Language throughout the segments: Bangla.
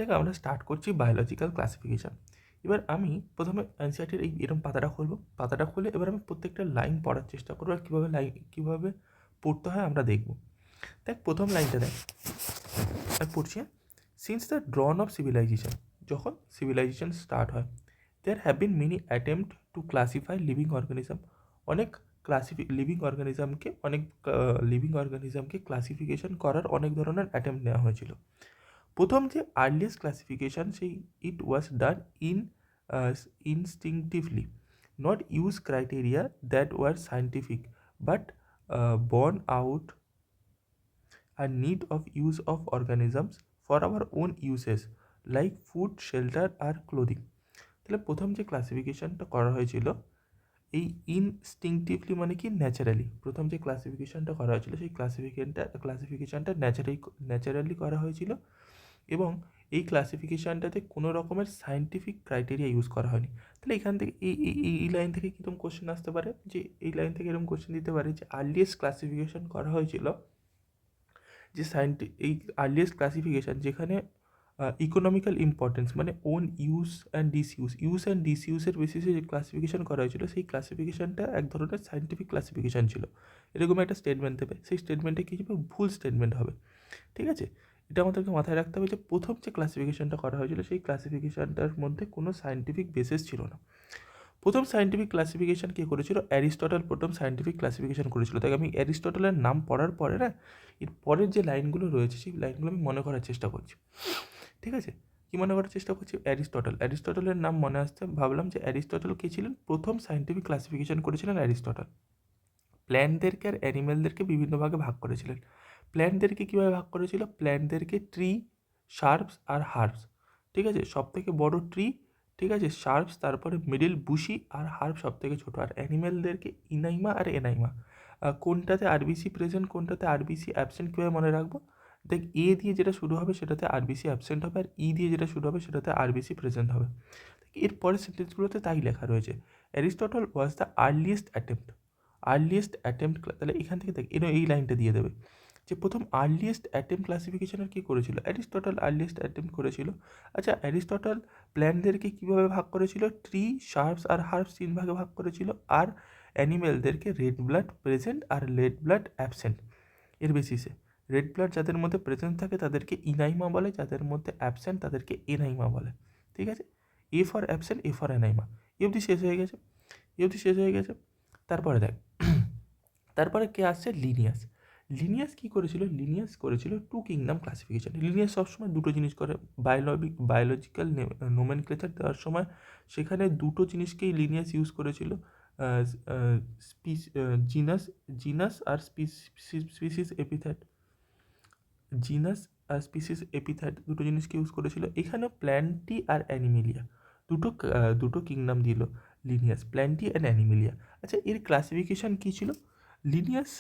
দেখ আমরা স্টার্ট করছি বায়োলজিক্যাল ক্লাসিফিকেশান। এবার আমি প্রথমে এনসিইআরটির এরকম পাতাটা খুলব, পাতাটা খুলে এবার আমি প্রত্যেকটা লাইন পড়ার চেষ্টা করবো আর কীভাবে পড়তে হয় আমরা দেখব। দেখ প্রথম লাইনটা দেখ, আমি পড়ছি, since the dawn of civilization, যখন সিভিলাইজেশন স্টার্ট হয়, there have been many attempt to classify living organism, অনেক লিভিং অর্গানিজমকে ক্লাসিফিকেশন করার অনেক ধরনের অ্যাটেম্প্ট নেওয়া হয়েছিল। প্রথম যে আর্লিয়েস্ট ক্লাসিফিকেশান সেই it was done instinctively, not use criteria that were scientific but born out a need of use of organisms for our own uses like food, shelter R clothing. তাহলে প্রথম যে ক্লাসিফিকেশানটা করা হয়েছিল এই ইনস্টিংটিভলি মানে কি ন্যাচারালি, প্রথম যে ক্লাসিফিকেশানটা করা হয়েছিল সেই ক্লাসিফিকেশানটা ন্যাচারালি করা হয়েছিল এবং এই ক্লাসিফিকেশানটাতে কোনো রকমের সায়েন্টিফিক ক্রাইটেরিয়া ইউজ করা হয়নি। তাহলে এখান থেকে এই লাইন থেকে কীরকম কোশ্চেন আসতে পারে, যে এই লাইন থেকে এরকম কোশ্চেন দিতে পারে যে আর্লিয়েস্ট ক্লাসিফিকেশান করা হয়েছিল, যে এই আর্লিয়েস্ট ক্লাসিফিকেশান যেখানে ইকোনমিক্যাল ইম্পর্টেন্স মানে ওন ইউজ অ্যান্ড ডিসইউজের বেসিসে যে ক্লাসিফিকেশান করা হয়েছিল সেই ক্লাসিফিকেশানটা এক ধরনের সায়েন্টিফিক ক্লাসিফিকেশান ছিল। এরকম একটা স্টেটমেন্ট দেবে, সেই স্টেটমেন্টে কী হবে, ভুল স্টেটমেন্ট হবে। ঠিক আছে, এটা আমাদেরকে মাথায় রাখতে হবে যে প্রথম যে ক্লাসিফিকেশানটা করা হয়েছিল সেই ক্লাসিফিকেশানটার মধ্যে কোনো সায়েন্টিফিক বেসিস ছিল না। প্রথম সায়েন্টিফিক ক্লাসিফিকেশান কে করেছিল, অ্যারিস্টটল প্রথম সায়েন্টিফিক ক্লাসিফিকেশান করেছিল। তাই আমি অ্যারিস্টটলের নাম পড়ার পরে না এর পরের যে লাইনগুলো রয়েছে সেই লাইনগুলো আমি মনে করার চেষ্টা করছি। ঠিক আছে, কী মনে করার চেষ্টা করছি, অ্যারিস্টটলের নাম মনে আসতে ভাবলাম যে অ্যারিস্টটল কে ছিলেন, প্রথম সায়েন্টিফিক ক্লাসিফিকেশান করেছিলেন অ্যারিস্টটল। প্ল্যান্টদেরকে আর অ্যানিম্যালদেরকে বিভিন্ন ভাগে ভাগ করেছিলেন। প্ল্যান্টদেরকে কীভাবে ভাগ করেছিল, প্ল্যান্টদেরকে ট্রি, শার্পস আর হার্বস। ঠিক আছে, সব থেকে বড় ট্রি, ঠিক আছে, শার্পস, তারপরে মিডিল বুশি আর হার্ব সব থেকে ছোটো। আর অ্যানিম্যালদেরকে ইনাইমা আর এনাইমা। কোনটাতে আরবিসি প্রেজেন্ট কোনটাতে আরবিসি অ্যাবসেন্ট কীভাবে মনে রাখবো, দেখ এ দিয়ে যেটা শুরু হবে সেটাতে আরবিসি অ্যাবসেন্ট হবে আর ই দিয়ে যেটা শুরু হবে সেটাতে আরবিসি প্রেজেন্ট হবে। এরপরের সেন্টেন্সগুলোতে তাই লেখা রয়েছে, Aristotle was the earliest attempt. তাহলে এখান থেকে দেখ এই লাইনটা দিয়ে দেবে যে প্রথম আর্লিয়েস্ট অ্যাটেম্প্ট ক্লাসিফিকেশনের কী করেছিল, অ্যারিস্টটল আর্লিয়েস্ট অ্যাটেম্প্ট করেছিল। আচ্ছা, অ্যারিস্টটল প্ল্যান্টদেরকে কীভাবে ভাগ করেছিল, ট্রি, শার্পস আর হার্বস 3 ভাগে ভাগ করেছিল, আর অ্যানিমেলদেরকে রেড ব্লাড প্রেজেন্ট আর রেড ব্লাড অ্যাবসেন্ট এর বেসিসে। রেড ব্লাড যাদের মধ্যে প্রেজেন্ট থাকে তাদেরকে ইনাইমা বলে, যাদের মধ্যে অ্যাবসেন্ট তাদেরকে এনাইমা বলে। ঠিক আছে, A for absent, A for anima. A অবধি শেষ হয়ে গেছে। তারপরে দেখ, তারপরে কে আসছে, লিনিয়াস কী করেছিল, লিনিয়াস করেছিল টু কিংডম ক্লাসিফিকেশন। লিনিয়াস সবসময় দুটো জিনিস করে, বায়োলজিক্যাল নোমেনক্লেচার দেওয়ার সময় সেখানে দুটো জিনিসকেই লিনিয়াস ইউজ করেছিল, জিনাস আর স্পিসিস এপিথেট। দুটো জিনিসকে ইউজ করেছিল। এখানে প্ল্যান্টি আর অ্যানিমেলিয়া দুটো কিংডম দিল লিনিয়াস, প্ল্যান্টি অ্যান্ড অ্যানিমেলিয়া। আচ্ছা, এর ক্লাসিফিকেশান কী ছিল, লিনিয়াস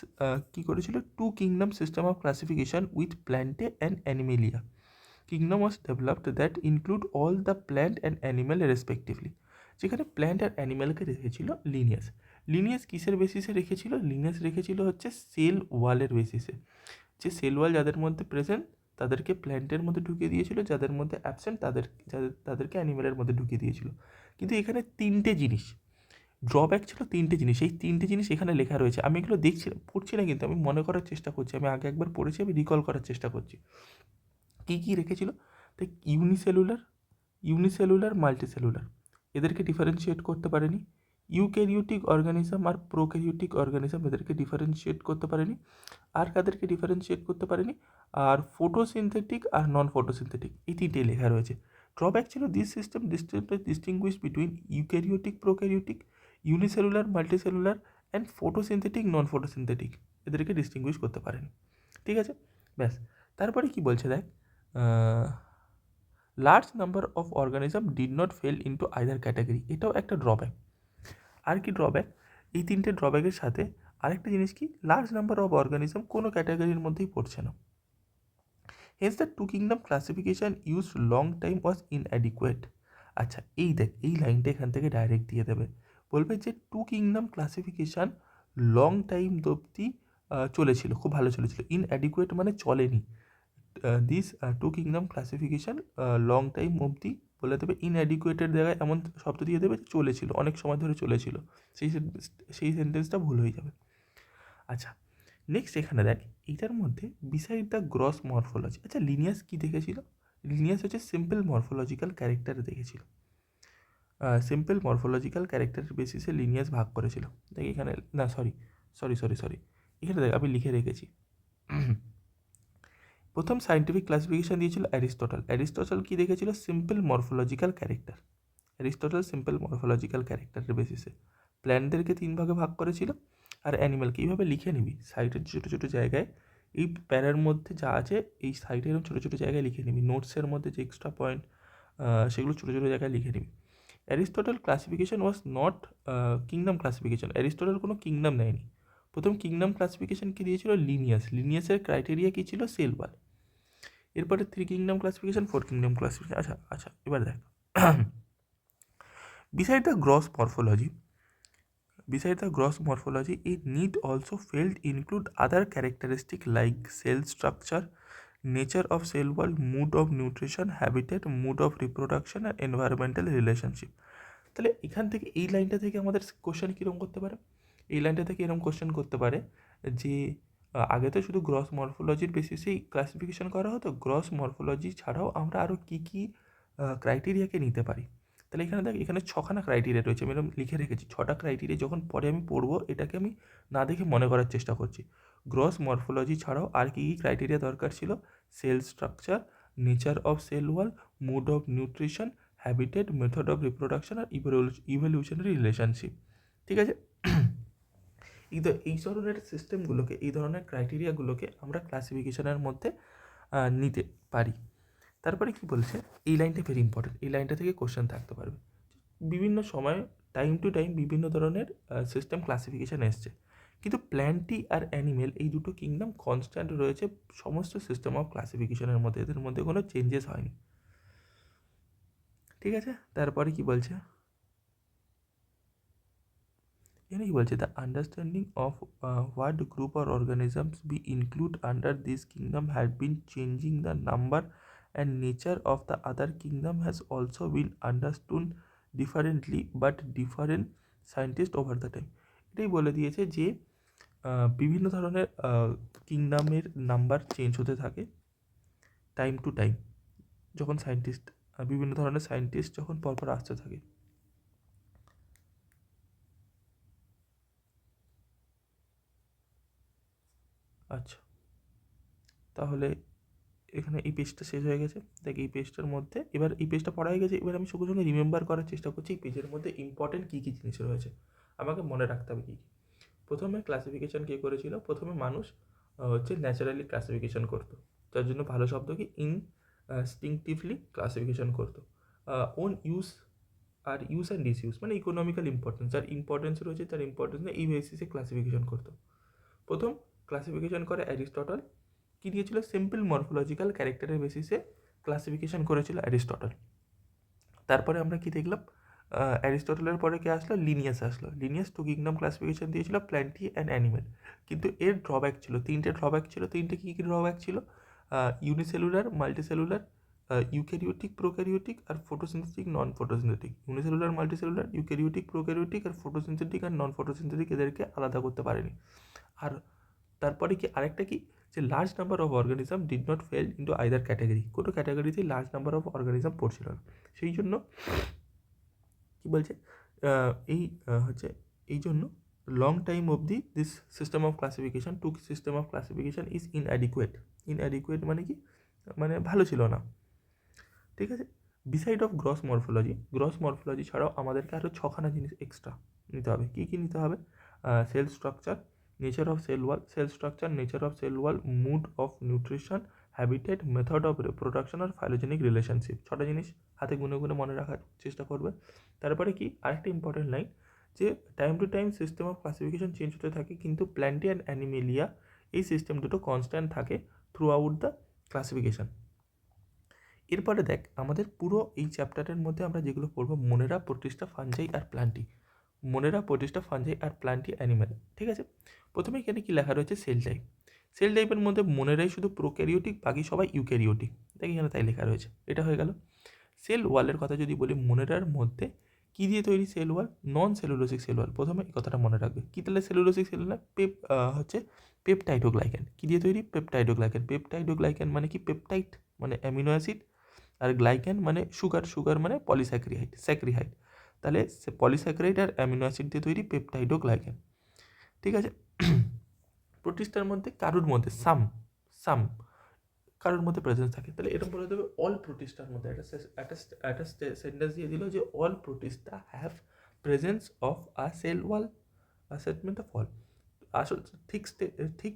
কী করেছিল, two kingdom system of classification with Plantae and Animalia. Kingdom was developed that include all the plant and animal respectively. যেখানে প্ল্যান্ট আর অ্যানিম্যালকে রেখেছিল লিনিয়াস কিসের বেসিসে রেখেছিল, লিনিয়াস রেখেছিল হচ্ছে সেল ওয়ালের বেসিসে। যে সেল ওয়াল যাদের মধ্যে প্রেজেন্ট তাদেরকে প্ল্যান্টের মধ্যে ঢুকিয়ে দিয়েছিল, যাদের মধ্যে অ্যাবসেন্ট তাদেরকে অ্যানিমেলের মধ্যে ঢুকিয়ে দিয়েছিল। কিন্তু এখানে তিনটে জিনিস ড্রব্যাক ছিল, তিনটে জিনিস, এই তিনটে জিনিস এখানে লেখা রয়েছে। আমি এগুলো পড়ছি না, কিন্তু আমি মনে করার চেষ্টা করছি, আমি আগে একবার পড়েছি, আমি রিকল করার চেষ্টা করছি কী রেখেছিল। তাই ইউনিসেলুলার মাল্টিসেলুলার এদেরকে ডিফারেন্সিয়েট করতে পারেনি। ইউক্যারিওটিক অর্গানিজম আর প্রোক্যারিওটিক অর্গানিজম এদেরকে ডিফারেন্সিয়েট করতে পারেনি। আর কাদেরকে ডিফারেন্সিয়েট করতে পারেনি, আর ফটোসিনথেটিক আর নন ফটোসিনথেটিক, এই তিনটেই লেখা রয়েছে। ড্রব্যাক ছিল this system distinguish between eukaryotic prokaryotic, unicellular multicellular and photosynthetic non photosynthetic, এদেরকে ডিস্টিংগুইশ করতে পারেনি। ঠিক আছে, ব্যাস। তারপরে কি বলছে দেখ, large number of organism did not fail into either category, এটাও একটা ড্রব্যাক। আর কি ড্রব্যাক, এই তিনটে ড্রব্যাকের সাথে আরেকটা জিনিস কি, লার্জ নাম্বার অফ অর্গানিজম কোনো ক্যাটাগরির মধ্যেই পড়ছে না। Hence the two kingdom classification use long time was inadequate. আচ্ছা, এই দেখ এই লাইনটা এখান থেকে ডাইরেক্ট দিয়ে দেবে, বলবে যে two kingdom classification long time অবধি চলেছিল, খুব ভালো চলেছিল। ইনঅ্যাডিকুয়েট মানে চলেনি, this two kingdom classification long time অবধি বলে দেবে ইনঅ্যাডিকুয়েটেড জায়গায় এমন শব্দ দিয়ে দেবে চলেছিল, অনেক সময় ধরে চলেছিল, সেই সেন্টেন্সটা ভুল হয়ে যাবে। আচ্ছা, নেক্সট এখানে দেখ, এইটার মধ্যে বিসাইড দ্য গ্রস মরফোলজি, আচ্ছা লিনিয়াস কী দেখেছিল? লিনিয়াস হচ্ছে সিম্পল মরফোলজিক্যাল ক্যারেক্টার দেখেছিল। সিম্পল মরফোলজিক্যাল ক্যারেক্টারের বেসিসে লিনিয়াস ভাগ করেছিল। দেখ এখানে, না সরি সরি সরি সরি এখানে দেখ আমি লিখে রেখেছি। প্রথম সায়েন্টিফিক ক্লাসিফিকেশন দিয়েছিল অ্যারিস্টটল। অ্যারিস্টটল কী দেখেছিল? Simple morphological character. Aristotle simple morphological ক্যারেক্টারের বেসিসে প্ল্যান্টদেরকে 3 ভাগে ভাগ করেছিল, আর অ্যানিমালকে। এইভাবে লিখে নিবি সাইডের ছোটো ছোটো জায়গায়, এই প্যারার মধ্যে যা আছে এই সাইডে এরকম ছোটো ছোটো জায়গায় লিখে নিবি, নোটসের মধ্যে যে এক্সট্রা পয়েন্ট সেগুলো ছোটো ছোটো জায়গায় লিখে নিবি। Aristotle classification was not kingdom classification. Aristotle কোনো কিংডম নেয়নি। প্রথম কিংডম ক্লাসিফিকেশন কী দিয়েছিল? লিনিয়াস। লিনিয়াসের ক্রাইটেরিয়া কী ছিল? সেল ওয়াল। এরপরে 3 কিংডম ক্লাসিফিকেশন, 4 কিংডম ক্লাসিফিকেশন। আচ্ছা আচ্ছা, এবার দেখ, beside the gross morphology, a need also failed include other characteristic like cell structure, nature of cell wall, mode of nutrition, habitat, mode of reproduction and environmental relationship. তাহলে এখান থেকে এই লাইনটা থেকে আমাদের কোশ্চেন কীরকম করতে পারে? এই লাইনটা থেকে এরকম কোশ্চেন করতে পারে যে আগে তো শুধু গ্রস মরফোলজির বেসিসেই ক্লাসিফিকেশন করা হতো, গ্রস মরফোলজি ছাড়াও আমরা আরও কী কী ক্রাইটেরিয়াকে নিতে পারি। তাহলে এখানে দেখ, এখানে 6খানা ক্রাইটেরিয়া রয়েছে, আমি এরকম লিখে রেখেছি। 6টা ক্রাইটেরিয়া যখন পরে আমি পড়বো, এটাকে আমি না দেখে মনে করার চেষ্টা করছি। গ্রস মরফোলজি ছাড়াও আর কী কী ক্রাইটেরিয়া দরকার ছিল? Cell structure, nature of cell wall, mode of nutrition, habitat, method of reproduction আর ইভলিউশনারি রিলেশনশিপ। ঠিক আছে, এই ধরনের সিস্টেমগুলোকে, এই ধরনের ক্রাইটেরিয়াগুলোকে আমরা ক্লাসিফিকেশনের মধ্যে নিতে পারি। তারপরে কি বলছে, এই লাইনটা ভেরি ইম্পর্টেন্ট, এই লাইনটা থেকে কোশ্চেন থাকতে পারবে। বিভিন্ন সময় টাইম টু টাইম বিভিন্ন ধরনের সিস্টেম ক্লাসিফিকেশান এসছে, কিন্তু প্ল্যান্টি আর অ্যানিমেল এই দুটো কিংডম কনস্ট্যান্ট রয়েছে সমস্ত সিস্টেম অফ ক্লাসিফিকেশনের মধ্যে, এদের মধ্যে কোনো চেঞ্জেস হয়নি। ঠিক আছে, তারপরে কি বলছে, এখানে কি বলছে, the understanding of what group or organisms B include under this kingdom had been changing the number and nature of the other kingdom has also been understood differently but different scientist over the time. এটাই বলে দিয়েছে যে বিভিন্ন ধরনের কিংডমের নাম্বার চেঞ্জ হতে থাকে টাইম টু টাইম, যখন সায়েন্টিস্ট, বিভিন্ন ধরনের সায়েন্টিস্ট যখন পরপর আসতে থাকে। আচ্ছা, তাহলে এখানে এই পেজটা শেষ হয়ে গেছে। দেখ এই পেজটার মধ্যে, এবার এই পেজটা পড়া হয়ে গেছে, এবার আমি সঙ্গে সঙ্গে রিমেম্বার করার চেষ্টা করছি এই পেজের মধ্যে ইম্পর্টেন্ট কী কী জিনিস রয়েছে, আমাকে মনে রাখতে হবে কী কী। প্রথমে ক্লাসিফিকেশান কে করেছিল? প্রথমে মানুষ হচ্ছে ন্যাচারালি ক্লাসিফিকেশান করতো, যার জন্য ভালো শব্দ কি ইনস্টিংটিভলি ক্লাসিফিকেশান করতো। ওন ইউজ আর ইউজ অ্যান্ড ডিসইউজ মানে ইকোনমিক্যাল ইম্পর্টেন্স, যার ইম্পর্টেন্স রয়েছে তার ইম্পর্টেন্স নেই, এই বেসিসে ক্লাসিফিকেশান করতো। প্রথম ক্লাসিফিকেশান করে অ্যারিস্টটল। কী দিয়েছিল? সিম্পল মরফোলজিক্যাল ক্যারেক্টারের বেসিসে ক্লাসিফিকেশান করেছিল অ্যারিস্টটল। তারপরে আমরা কি দেখলাম, অ্যারিস্টটলের পরে কে আসলো? লিনিয়াস আসলো। লিনিয়াস টু কিংডম ক্লাসিফিকেশান দিয়েছিল, প্ল্যান্টি অ্যান্ড অ্যানিমেল। কিন্তু এর ড্রব্যাক ছিল, 3টে ড্রব্যাক ছিল। 3টে কী কী ড্রব্যাক ছিল? ইউনিসেলুলার, মাল্টিসেলুলার, ইউক্যারিওটিক, প্রোক্যারিওটিক আর photosynthetic, non photosynthetic. Unicellular, multicellular, eukaryotic, prokaryotic আর ফটোসিনথেটিক আর নন ফটোসিনথেটিক, এদেরকে আলাদা করতে পারেনি। আর তারপরে কি আরেকটা কি, যে large number of organism did not fail into either category, কোনো ক্যাটাগরিতেই লার্জ নাম্বার অফ অর্গানিজম পড়ছিল না। সেই জন্য কী বলছে, এই হচ্ছে এই জন্য লং টাইম অবধি this system of classification is inadequate মানে কি, মানে ভালো ছিল না। ঠিক আছে, বিসাইড অফ গ্রস মরফোলজি ছাড়াও আমাদেরকে আরও 6খানা জিনিস এক্সট্রা নিতে হবে। কী কী নিতে হবে? Cell structure, nature of cell wall, mode of nutrition, habitat, method of reproduction আর ফাইলোজেনিক রিলেশনশিপ। 6টা জিনিস হাতে গুনে গুনে মনে রাখার চেষ্টা করবে। তারপরে কি আরেকটা ইম্পর্টেন্ট লাইন, যে time to time system of classification change হতে থাকে, কিন্তু প্ল্যান্টি অ্যান্ড অ্যানিমেলিয়া এই সিস্টেম দুটো কনস্ট্যান্ট থাকে থ্রু আউট দ্য ক্লাসিফিকেশন। এরপরে দেখ, আমাদের পুরো এই চ্যাপ্টারের মধ্যে আমরা যেগুলো পড়বো, মোনেরা, প্রোটিস্টা, ফাঞ্জাই আর প্ল্যান্টি। মোনেরা, প্রোটিস্টা, ফাঞ্জাই আর প্ল্যান্টি অ্যানিমেল। ঠিক আছে, প্রথমে এখানে কী লেখা রয়েছে? Sell type. সেল টাইপের মধ্যে মনেরাই শুধু প্রোক্যারিওটিক, বাকি সবাই ইউক্যারিওটিক। দেখ এখানে তাই লেখা রয়েছে, এটা হয়ে গেল। সেল ওয়ালের কথা যদি বলি, মনেরার মধ্যে কী দিয়ে তৈরি সেল ওয়াল? নন সেলুলোসিক সেল ওয়াল। প্রথমে এই কথাটা মনে রাখবে। কী তাহলে সেলুলোসিক সেল ওয়াল? হচ্ছে পেপটাইডোগ্লাইকেন। কী দিয়ে তৈরি? পেপটাইডোগ্লাইকেন। পেপটাইডোগ্লাইকেন মানে কি? পেপটাইড মানে অ্যামিনো অ্যাসিড, আর গ্লাইকেন মানে সুগার, সুগার মানে পলিস্যাক্রিহাইড, স্যাক্রিহাইড। তাহলে পলিস্যাক্রাইড আর অ্যামিনো অ্যাসিড দিয়ে তৈরি পেপটাইডোগ্লাইকেন। ঠিক আছে। প্রোটিস্টার মধ্যে কারুর মধ্যে সাম কারোর মধ্যে প্রেজেন্স থাকে। তাহলে এরকম বলে দেবে অল প্রোটিস্টার মধ্যে একটা সেন্টেন্স দিয়ে দিল যে all protista have presence of a cell wall, a statement of all. আসল ঠিক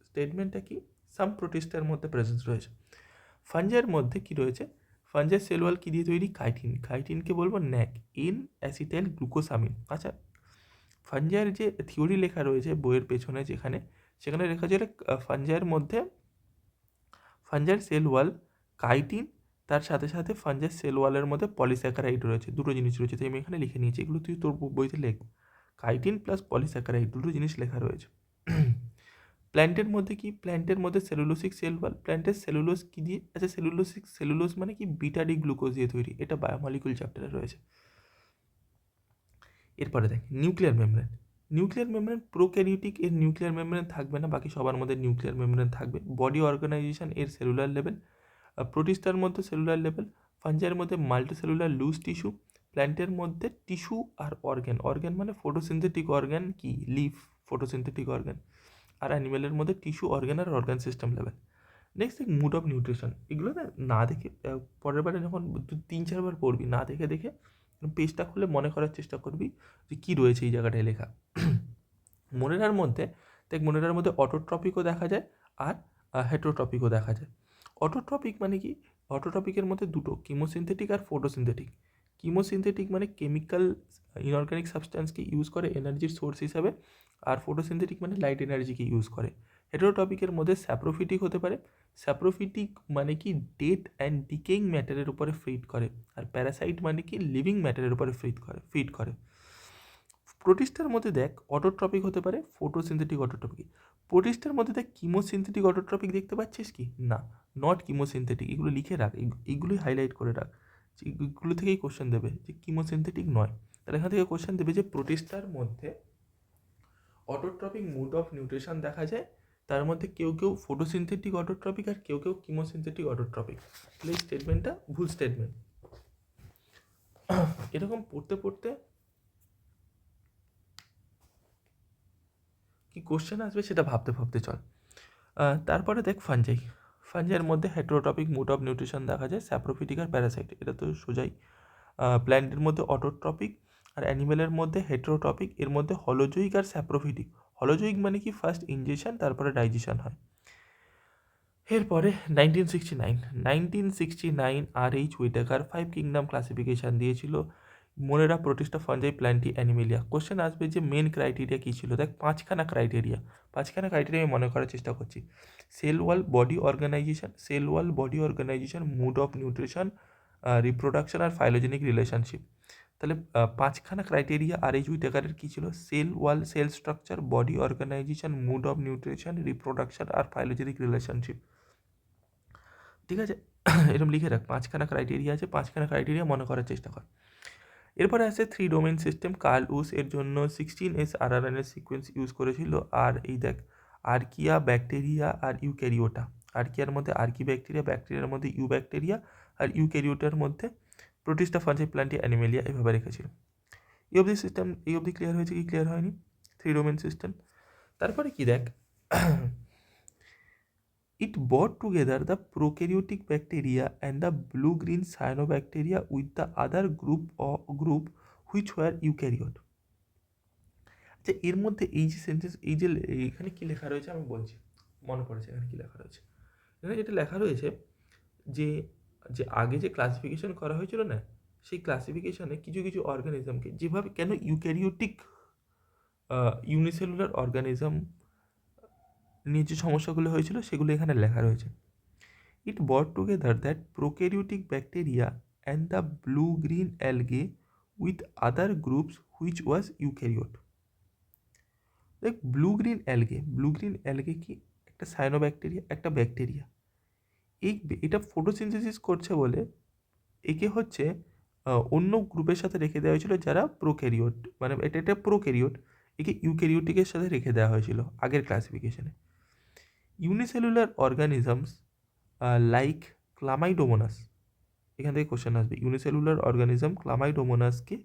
স্টেটমেন্টটা কি? সাম প্রোটিস্টার মধ্যে প্রেজেন্স রয়েছে। ফাঞ্জাইয়ের মধ্যে কি রয়েছে? ফাঞ্জাইয়ের সেল ওয়াল কী দিয়ে তৈরি? কাইটিন। কাইটিনকে বলবো ন্যাক, ইন অ্যাসিটাইল গ্লুকোসামিন। আচ্ছা, ফাঞ্জাইয়ের যে থিওরি লেখা রয়েছে বইয়ের পেছনে, সেখানে লেখা ছিল ফাঞ্জাইয়ের মধ্যে, ফাঞ্জাইয়ের সেল ওয়াল কাইটিন, তার সাথে সাথে ফাঞ্জাইয়ের সেল ওয়ালের মধ্যে পলিস্যাকারাইড রয়েছে, দুটো জিনিস রয়েছে। তাই আমি এখানে লিখে নিয়েছি, এগুলো তুই তোর বইতে লেখ। কাইটিন প্লাস পলিস্যাকারাইড দুটো জিনিস লেখা রয়েছে। প্ল্যান্টের মধ্যে কি? প্ল্যান্টের মধ্যে সেলুলোসিক সেল ওয়াল। প্ল্যান্টের সেলুলোজ কী দিয়ে? আচ্ছা, সেলুলোজ মানে কি? বিটা ডি গ্লুকোজ দিয়ে তৈরি। এটা বায়োমলিকুল চ্যাপ্টারে রয়েছে। এরপরে দেখ nuclear membrane. Nuclear membrane prokaryotic এর নিউক্লিয়ার মেমব্রেন থাকবে না, বাকি সবার মধ্যে নিউক্লিয়ার মেমব্রেন থাকবে। বডি অর্গানাইজেশন এর সেলুলার লেভেল, প্রোটিস্টার মধ্যে সেলুলার লেভেল, ফাঞ্জাইয়ের মধ্যে মাল্টি সেলুলার লুজ টিস্যু, প্ল্যান্টের মধ্যে টিস্যু আর অর্গ্যান। অর্গ্যান মানে ফটোসিনথেটিক অর্গ্যান, কি? Leaf, photosynthetic organ. আর অ্যানিমেলের মধ্যে টিস্যু, অর্গ্যান আর অর্গ্যান সিস্টেম লেভেল। নেক্সট দেখ মুড অফ নিউট্রিশন। এগুলো না দেখে পরের বারে যখন 3-4 বার পড়বি, না দেখে দেখে পেজটা খুলে মনে করার চেষ্টা করবি যে কী রয়েছে এই জায়গাটায় লেখা। মনেরার মধ্যে দেখ, মনেরার মধ্যে অটোট্রপিকও দেখা যায় আর হেটেরোট্রপিকও দেখা যায়। অটোট্রপিক মানে কি? অটোট্রপিকের মধ্যে দুটো, কিমোসিনথেটিক আর ফটোসিনথেটিক। কিমোসিনথেটিক মানে কেমিক্যাল ইনঅর্গানিক সাবস্ট্যান্সকে ইউজ করে এনার্জির সোর্স হিসাবে, আর ফটোসিনথেটিক মানে লাইট এনার্জিকে ইউজ করে। হেটেরোট্রপিকের মধ্যে স্যাপ্রোফিটিক হতে পারে। স্যাপ্রোফিটিক মানে কি? ডেড অ্যান্ড ডিকেইং ম্যাটারের উপরে ফিড করে। আর প্যারাসাইট মানে কি? লিভিং ম্যাটারের উপরে ফিড করে। প্রোটিস্টার মধ্যে দেখ অটোট্রপিক হতে পারে, ফটোসিনথেটিক অটোট্রপিক। প্রোটিস্টার মধ্যে দেখ কিমোসিনথেটিক অটোট্রপিক দেখতে পাচ্ছিস কি? না, নট কিমোসিনথেটিক। এগুলো লিখে রাখ, এইগুলোই হাইলাইট করে রাখ। এগুলো থেকেই কোশ্চেন দেবে যে কিমোসিনথেটিক নয়। তাহলে এখান থেকে কোশ্চেন দেবে যে প্রোটিস্টার মধ্যে অটোট্রপিক মুড অফ নিউট্রিশন দেখা যায়, তার মধ্যে কেউ কেউ ফটোসিনথেটিক অটোট্রপিক আর কেউ কেউ কিমোসিনথেটিক অটোট্রপিক। তাহলে এই স্টেটমেন্টটা ভুল স্টেটমেন্ট। এরকম পড়তে পড়তে কি কোশ্চেন আসবে সেটা ভাবতে ভাবতে চল। তারপরে দেখ ফাঞ্জাই। ফাঞ্জাইয়ের মধ্যে হেটেরোট্রপিক মুড অফ নিউট্রিশন দেখা যায়, স্যাপ্রোফিটিক আর প্যারাসাইট, এটা তো সোজাই। প্ল্যান্টের মধ্যে অটোট্রপিক আর অ্যানিমেলের মধ্যে হেটেরোট্রপিক। এর মধ্যে হলোজোইক আর স্যাপ্রোফিটিক। হলোজোইক মানে কি? ফার্স্ট ইনজেকশন তারপরে ডাইজেশন হয়। এরপরে 1969 আর.এইচ. হুইটেকার 5 কিংডম ক্লাসিফিকেশান দিয়েছিল মোনেরা, Protista, fungi, plenty, Animalia. Question আসবে যে মেন ক্রাইটেরিয়া কী ছিল। দেখ পাঁচখানা ক্রাইটেরিয়া আমি মনে করার চেষ্টা করছি। Cell wall body organisation, mode of nutrition, reproduction আর ফাইলোজেনিক রিলেশনশিপ। তাহলে পাঁচখানা ক্রাইটেরিয়া আর.এইচ. হুইটেকারের কী ছিল? Cell wall, cell structure, body organisation, mode of nutrition, reproduction আর ফাইলোজেনিক রিলেশনশিপ। ঠিক আছে, এরকম লিখে রাখ। পাঁচখানা ক্রাইটেরিয়া আছে, পাঁচখানা ক্রাইটেরিয়া মনে করার চেষ্টা কর। এরপরে আছে 3 ডোমেন সিস্টেম। কার্ল উস এর জন্য 16S RNA সিকোয়েন্স ইউজ করেছিল। আর এই দেখ আর্কিয়া, ব্যাকটেরিয়া আর ইউক্যারিওটা। আর্কিয়ার মধ্যে আর্কি ব্যাকটেরিয়া, ব্যাকটেরিয়ার মধ্যে ইউ ব্যাকটেরিয়া, আর ইউক্যারিওটার মধ্যে প্রোটিস্টা, ফাঞ্জাই, প্ল্যান্টি, অ্যানিমেলিয়া, এভাবে রেখেছিল। এই অবধি ক্লিয়ার হয়েছে কি ক্লিয়ার হয়নি? 3 ডোমেন সিস্টেম। তারপরে কি দেখ, it brought together the prokaryotic bacteria and the blue-green cyanobacteria with the other group which were eukaryote. আচ্ছা, এর মধ্যে এই যে সেন্টেন্স, এখানে কি লেখা রয়েছে আমি বলছি, মনে পড়েছে এখানে কি লেখা রয়েছে। এখানে যেটা লেখা রয়েছে যে যে আগে যে ক্লাসিফিকেশন করা হয়েছিল না, সেই ক্লাসিফিকেশনে কিছু কিছু অর্গানিজমকে যেভাবে, কেন ইউক্যারিওটিক ইউনিসেলুলার অর্গানিজম নিয়ে যে সমস্যাগুলো হয়েছিল সেগুলো এখানে লেখা রয়েছে। It brought together that prokaryotic bacteria and the blue-green algae with other groups which was eukaryote. দেখ ব্লু গ্রিন অ্যালগে কি একটা সায়ানোব্যাকটেরিয়া, একটা ব্যাকটেরিয়া। এটা ফটোসিনথেসিস করছে বলে একে হচ্ছে অন্য গ্রুপের সাথে রেখে দেওয়া হয়েছিল যারা প্রোক্যারিওট, মানে এটা প্রোক্যারিওট, একে ইউক্যারিওটিকের সাথে রেখে দেওয়া হয়েছিল আগের ক্লাসিফিকেশনে। ইউনিসেলুলার অর্গানিজমস লাইক ক্লামাইডোমোনাস, এখান থেকে কোশ্চেন আসবে, ইউনিসেলুলার অর্গানিজম ক্লামাইডোমোনাসকে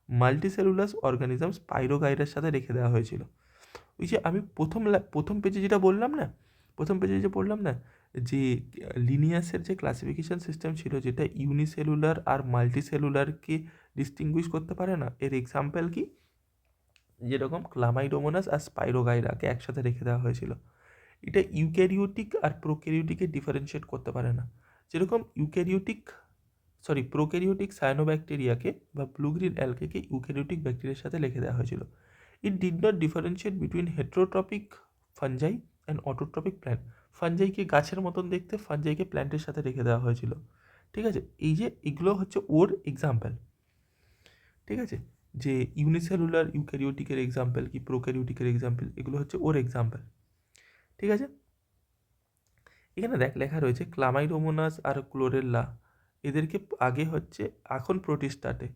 মাল্টিসেলুলাস অর্গানিজম স্পাইরোগাইরার সাথে রেখে দেওয়া হয়েছিল। ওই যে আমি প্রথম পেজে যেটা বললাম না, প্রথম পেজে যে বললাম না, যে লিনিয়াসের যে ক্লাসিফিকেশন সিস্টেম ছিল যেটা ইউনিসেলুলার আর মাল্টিসেলুলারকে ডিস্টিংগুইশ করতে পারে না, এর এক্সাম্পল কি, যেরকম ক্লামাইডোমোনাস আর স্পাইরোগাইরাকে একসাথে রেখে দেওয়া হয়েছিল। এটা ইউক্যারিওটিক আর প্রোক্যারিওটিকে ডিফারেন্সিয়েট করতে পারে না। যেরকম প্রোক্যারিওটিক সায়ানোব্যাকটেরিয়াকে বা ব্লু গ্রিন অ্যালগেকে ইউক্যারিওটিক ব্যাকটেরিয়ার সাথে রেখে দেওয়া হয়েছিল। It did not differentiate between heterotrophic fungi and autotrophic plant. ফাঞ্জাইকে গাছের মতন দেখতে, ফাঞ্জাইকে প্ল্যান্টের সাথে রেখে দেওয়া হয়েছিল। ঠিক আছে, এই যে এগুলো হচ্ছে ওর এক্সাম্পল। ঠিক আছে, যে ইউনিসেলুলার ইউক্যারিওটিকের এক্সাম্পল কি, প্রোক্যারিওটিকের এক্সাম্পল, এগুলো হচ্ছে ওর এক্সাম্পল। ঠিক আছে, এখানে দেখ লেখা রয়েছে ক্লামাইডোমোনাস আর ক্লোরেল্লা, এদেরকে আগে হচ্ছে এখন প্রোটিস্টাটে,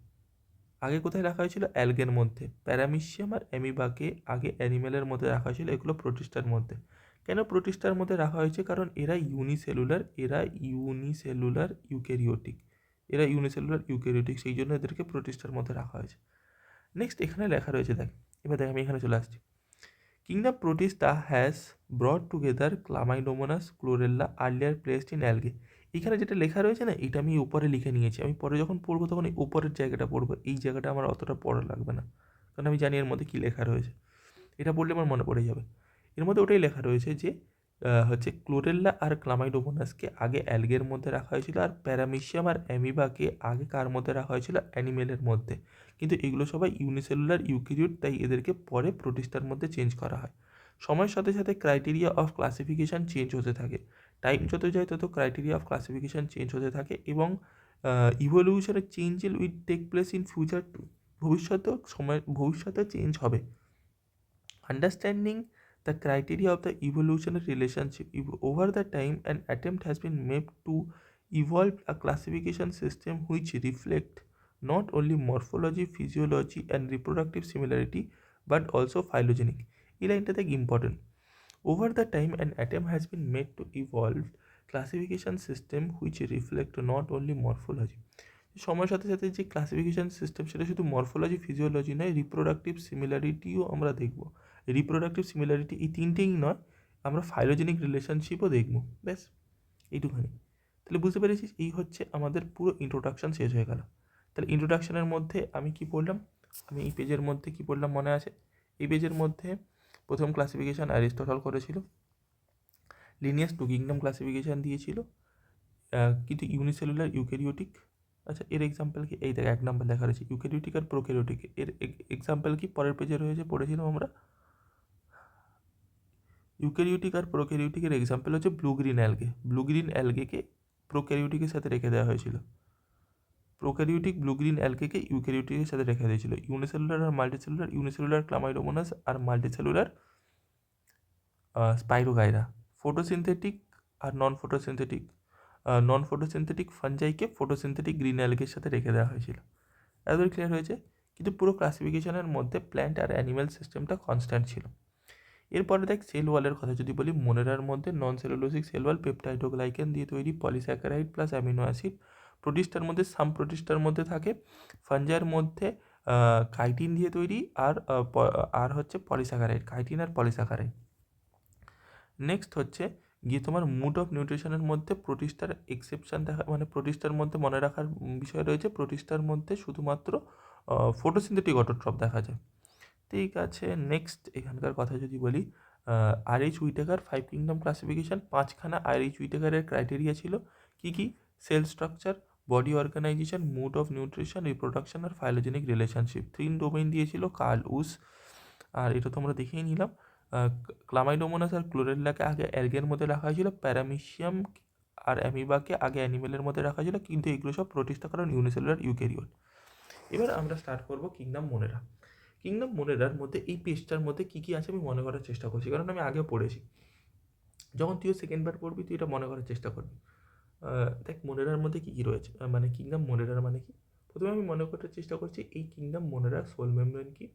আগে কোথায় রাখা হয়েছিল, অ্যালগের মধ্যে। প্যারামিশিয়াম আর অ্যামিবাকে আগে অ্যানিমেলের মধ্যে রাখা হয়েছিল, এগুলো প্রোটিস্টার মধ্যে। কেন প্রোটিস্টার মধ্যে রাখা হয়েছে, কারণ এরা ইউনিসেলুলার ইউক্যারিওটিক, সেই জন্য এদেরকে প্রোটিস্টার মধ্যে রাখা হয়েছে। নেক্সট এখানে লেখা রয়েছে, দেখ এবার দেখ আমি এখানে চলে আসছি। Kingdom Protista has brought together Chlamydomonas chlorella earlier placed in algae. এখানে যেটা লেখা রয়েছে না, এটা আমি উপরে লিখে নিয়েছি, আমি পরে যখন পড়বো তখন এই উপরের জায়গাটা পড়বো, এই জায়গাটা আমার অতটা পড়া লাগবে না, কারণ আমি জানি এর মধ্যে কী লেখা রয়েছে, এটা পড়লে আমার মনে পড়ে যাবে। এর মধ্যে ওটাই লেখা রয়েছে যে হচ্ছে ক্লোরেল্লা আর ক্লামাইডোমোনাসকে আগে অ্যালগের মধ্যে রাখা হয়েছিল, আর প্যারামিশিয়াম আর অ্যামিবাকে আগে কার মধ্যে রাখা হয়েছিল, অ্যানিমেলের মধ্যে। কিন্তু এগুলো সবাই ইউনিসেলুলার ইউক্যারিওট, তাই এদেরকে পরে প্রোটিস্টার মধ্যে চেঞ্জ করা হয়। সময়ের সাথে সাথে ক্রাইটেরিয়া অফ ক্লাসিফিকেশান চেঞ্জ হতে থাকে, টাইম যত যায় তত ক্রাইটেরিয়া অফ ক্লাসিফিকেশান চেঞ্জ হতে থাকে, এবং ইভলিউশনের change will take place in future too, ভবিষ্যতে চেঞ্জ হবে। Understanding the criteria of the evolutionary relationship over the time, an attempt has been made to evolve a classification system which reflect not only morphology, physiology and reproductive similarity but also phylogenic. এই লাইনটা থেকে important. Over the time, an attempt has been made to evolve classification system which reflect not only morphology, সময়ের সাথে সাথে যে ক্লাসিফিকেশান সিস্টেম সেটা শুধু মরফোলজি, ফিজিওলজি নয়, রিপ্রোডাক্টিভ সিমিলারিটিও আমরা দেখব। রিপ্রোডাক্টিভ সিমিলারিটি এই তিনটেই নয়, আমরা ফাইলোজেনিক রিলেশনশিপও দেখব। ব্যাস এইটুখানি। তাহলে বুঝতে পেরেছিস, এই হচ্ছে আমাদের পুরো ইন্ট্রোডাকশান শেষ হয়ে গেল। তাহলে ইন্ট্রোডাকশানের মধ্যে আমি কি পড়লাম, আমি এই পেজের মধ্যে কি পড়লাম মনে আছে, এই পেজের মধ্যে প্রথম ক্লাসিফিকেশান অ্যারিস্টটল করেছিল, লিনিয়াস টু কিংডম ক্লাসিফিকেশান দিয়েছিল, কিন্তু ইউনিসেলুলার ইউক্যারিওটিক, আচ্ছা এর এক্সাম্পল কি, এই দেখ 1 নম্বর লেখা রয়েছে ইউক্যারিওটিক আর প্রোক্যারিওটিক, এর এক্সাম্পল কি পরের পেজে রয়েছে, পড়েছিলাম আমরা। ইউক্যারিওটিক আর প্রোক্যারিওটিকের এক্সাম্পল হচ্ছে ব্লু গ্রিন অ্যালগেকে প্রোক্যারিওটিকের সাথে রেখে দেওয়া হয়েছিল, প্রোক্যারিওটিক ব্লু গ্রিন অ্যালগেকে ইউক্যারিওটিকের সাথে রেখে দিয়েছিল। ইউনিসেলুলার আর মাল্টিসেলুলার, ইউনিসেলুলার ক্লামাইডোমোনাস আর মাল্টিসেলুলার স্পাইরোগাইরা। ফটোসিনথেটিক আর নন ফটোসিনথেটিক ফাঞ্জাইকে ফটোসিনথেটিক গ্রিন অ্যালগের সাথে রেখে দেওয়া হয়েছিল। এতদূর ক্লিয়ার হয়েছে, কিন্তু পুরো ক্লাসিফিকেশনের মধ্যে প্ল্যান্ট আর অ্যানিম্যাল সিস্টেমটা কনস্ট্যান্ট ছিল। এরপরে দেখ সেল ওয়ালের কথা যদি বলি, মোনেরার মধ্যে নন সেলুলোসিক সেল ওয়াল পেপটাইডোগ্লাইকেন দিয়ে তৈরি পলিস্যাকারাইড প্লাস অ্যামিনো অ্যাসিড, প্রোটিস্টার মধ্যে প্রোটিস্টার মধ্যে থাকে, ফাঞ্জাইয়ের মধ্যে কাইটিন দিয়ে তৈরি, আর হচ্ছে পলিস্যাকারাইড, কাইটিন আর পলিস্যাকারাইড। নেক্সট হচ্ছে গিয়ে তোমার মুড অফ নিউট্রিশনের মধ্যে প্রোটিস্টার এক্সেপশান দেখা, মানে প্রোটিস্টার মধ্যে মনে রাখার বিষয় রয়েছে, প্রোটিস্টার মধ্যে শুধুমাত্র ফটোসিনথেটিক অটোট্রপ দেখা যায়। ঠিক আছে, নেক্সট এখানকার কথা যদি বলি, আর.এইচ. হুইটেকার 5 কিংডম ক্লাসিফিকেশান, 5খানা আর.এইচ. হুইটেকারের ক্রাইটেরিয়া ছিল, কি কি, cell structure, body organisation, mode of nutrition, reproduction আর ফাইলোজেনিক রিলেশনশিপ। 3 ডোমেইন দিয়েছিল কার্ল উস, আর এটা তো আমরা দেখেই নিলাম। ক্লামাইডোমোনাস আর ক্লোরেল্লাকে আগে অ্যালগের মধ্যে রাখা হয়েছিল, প্যারামিশিয়াম আর অ্যামিবাকে আগে অ্যানিমেলের মধ্যে রাখা হয়েছিল, কিন্তু এগুলো সব প্রতিষ্ঠা কারণ ইউনিসেলুলার ইউক্যারিওট। এবার আমরা স্টার্ট করব কিংডম মোনেরা। কিংডম মোনেরার মধ্যে এই পেজটার মধ্যে কী কী আছে আমি মনে করার চেষ্টা করছি, কারণ আমি আগেও পড়েছি। যখন তুইও সেকেন্ডবার পড়বি তুই এটা মনে করার চেষ্টা করবি। দেখ মোনেরার মধ্যে কী কী রয়েছে, মানে কিংডম মোনেরার মানে কি। প্রথমে আমি মনে করার চেষ্টা করছি এই কিংডম মোনেরার সোল মেমব্রেন কি।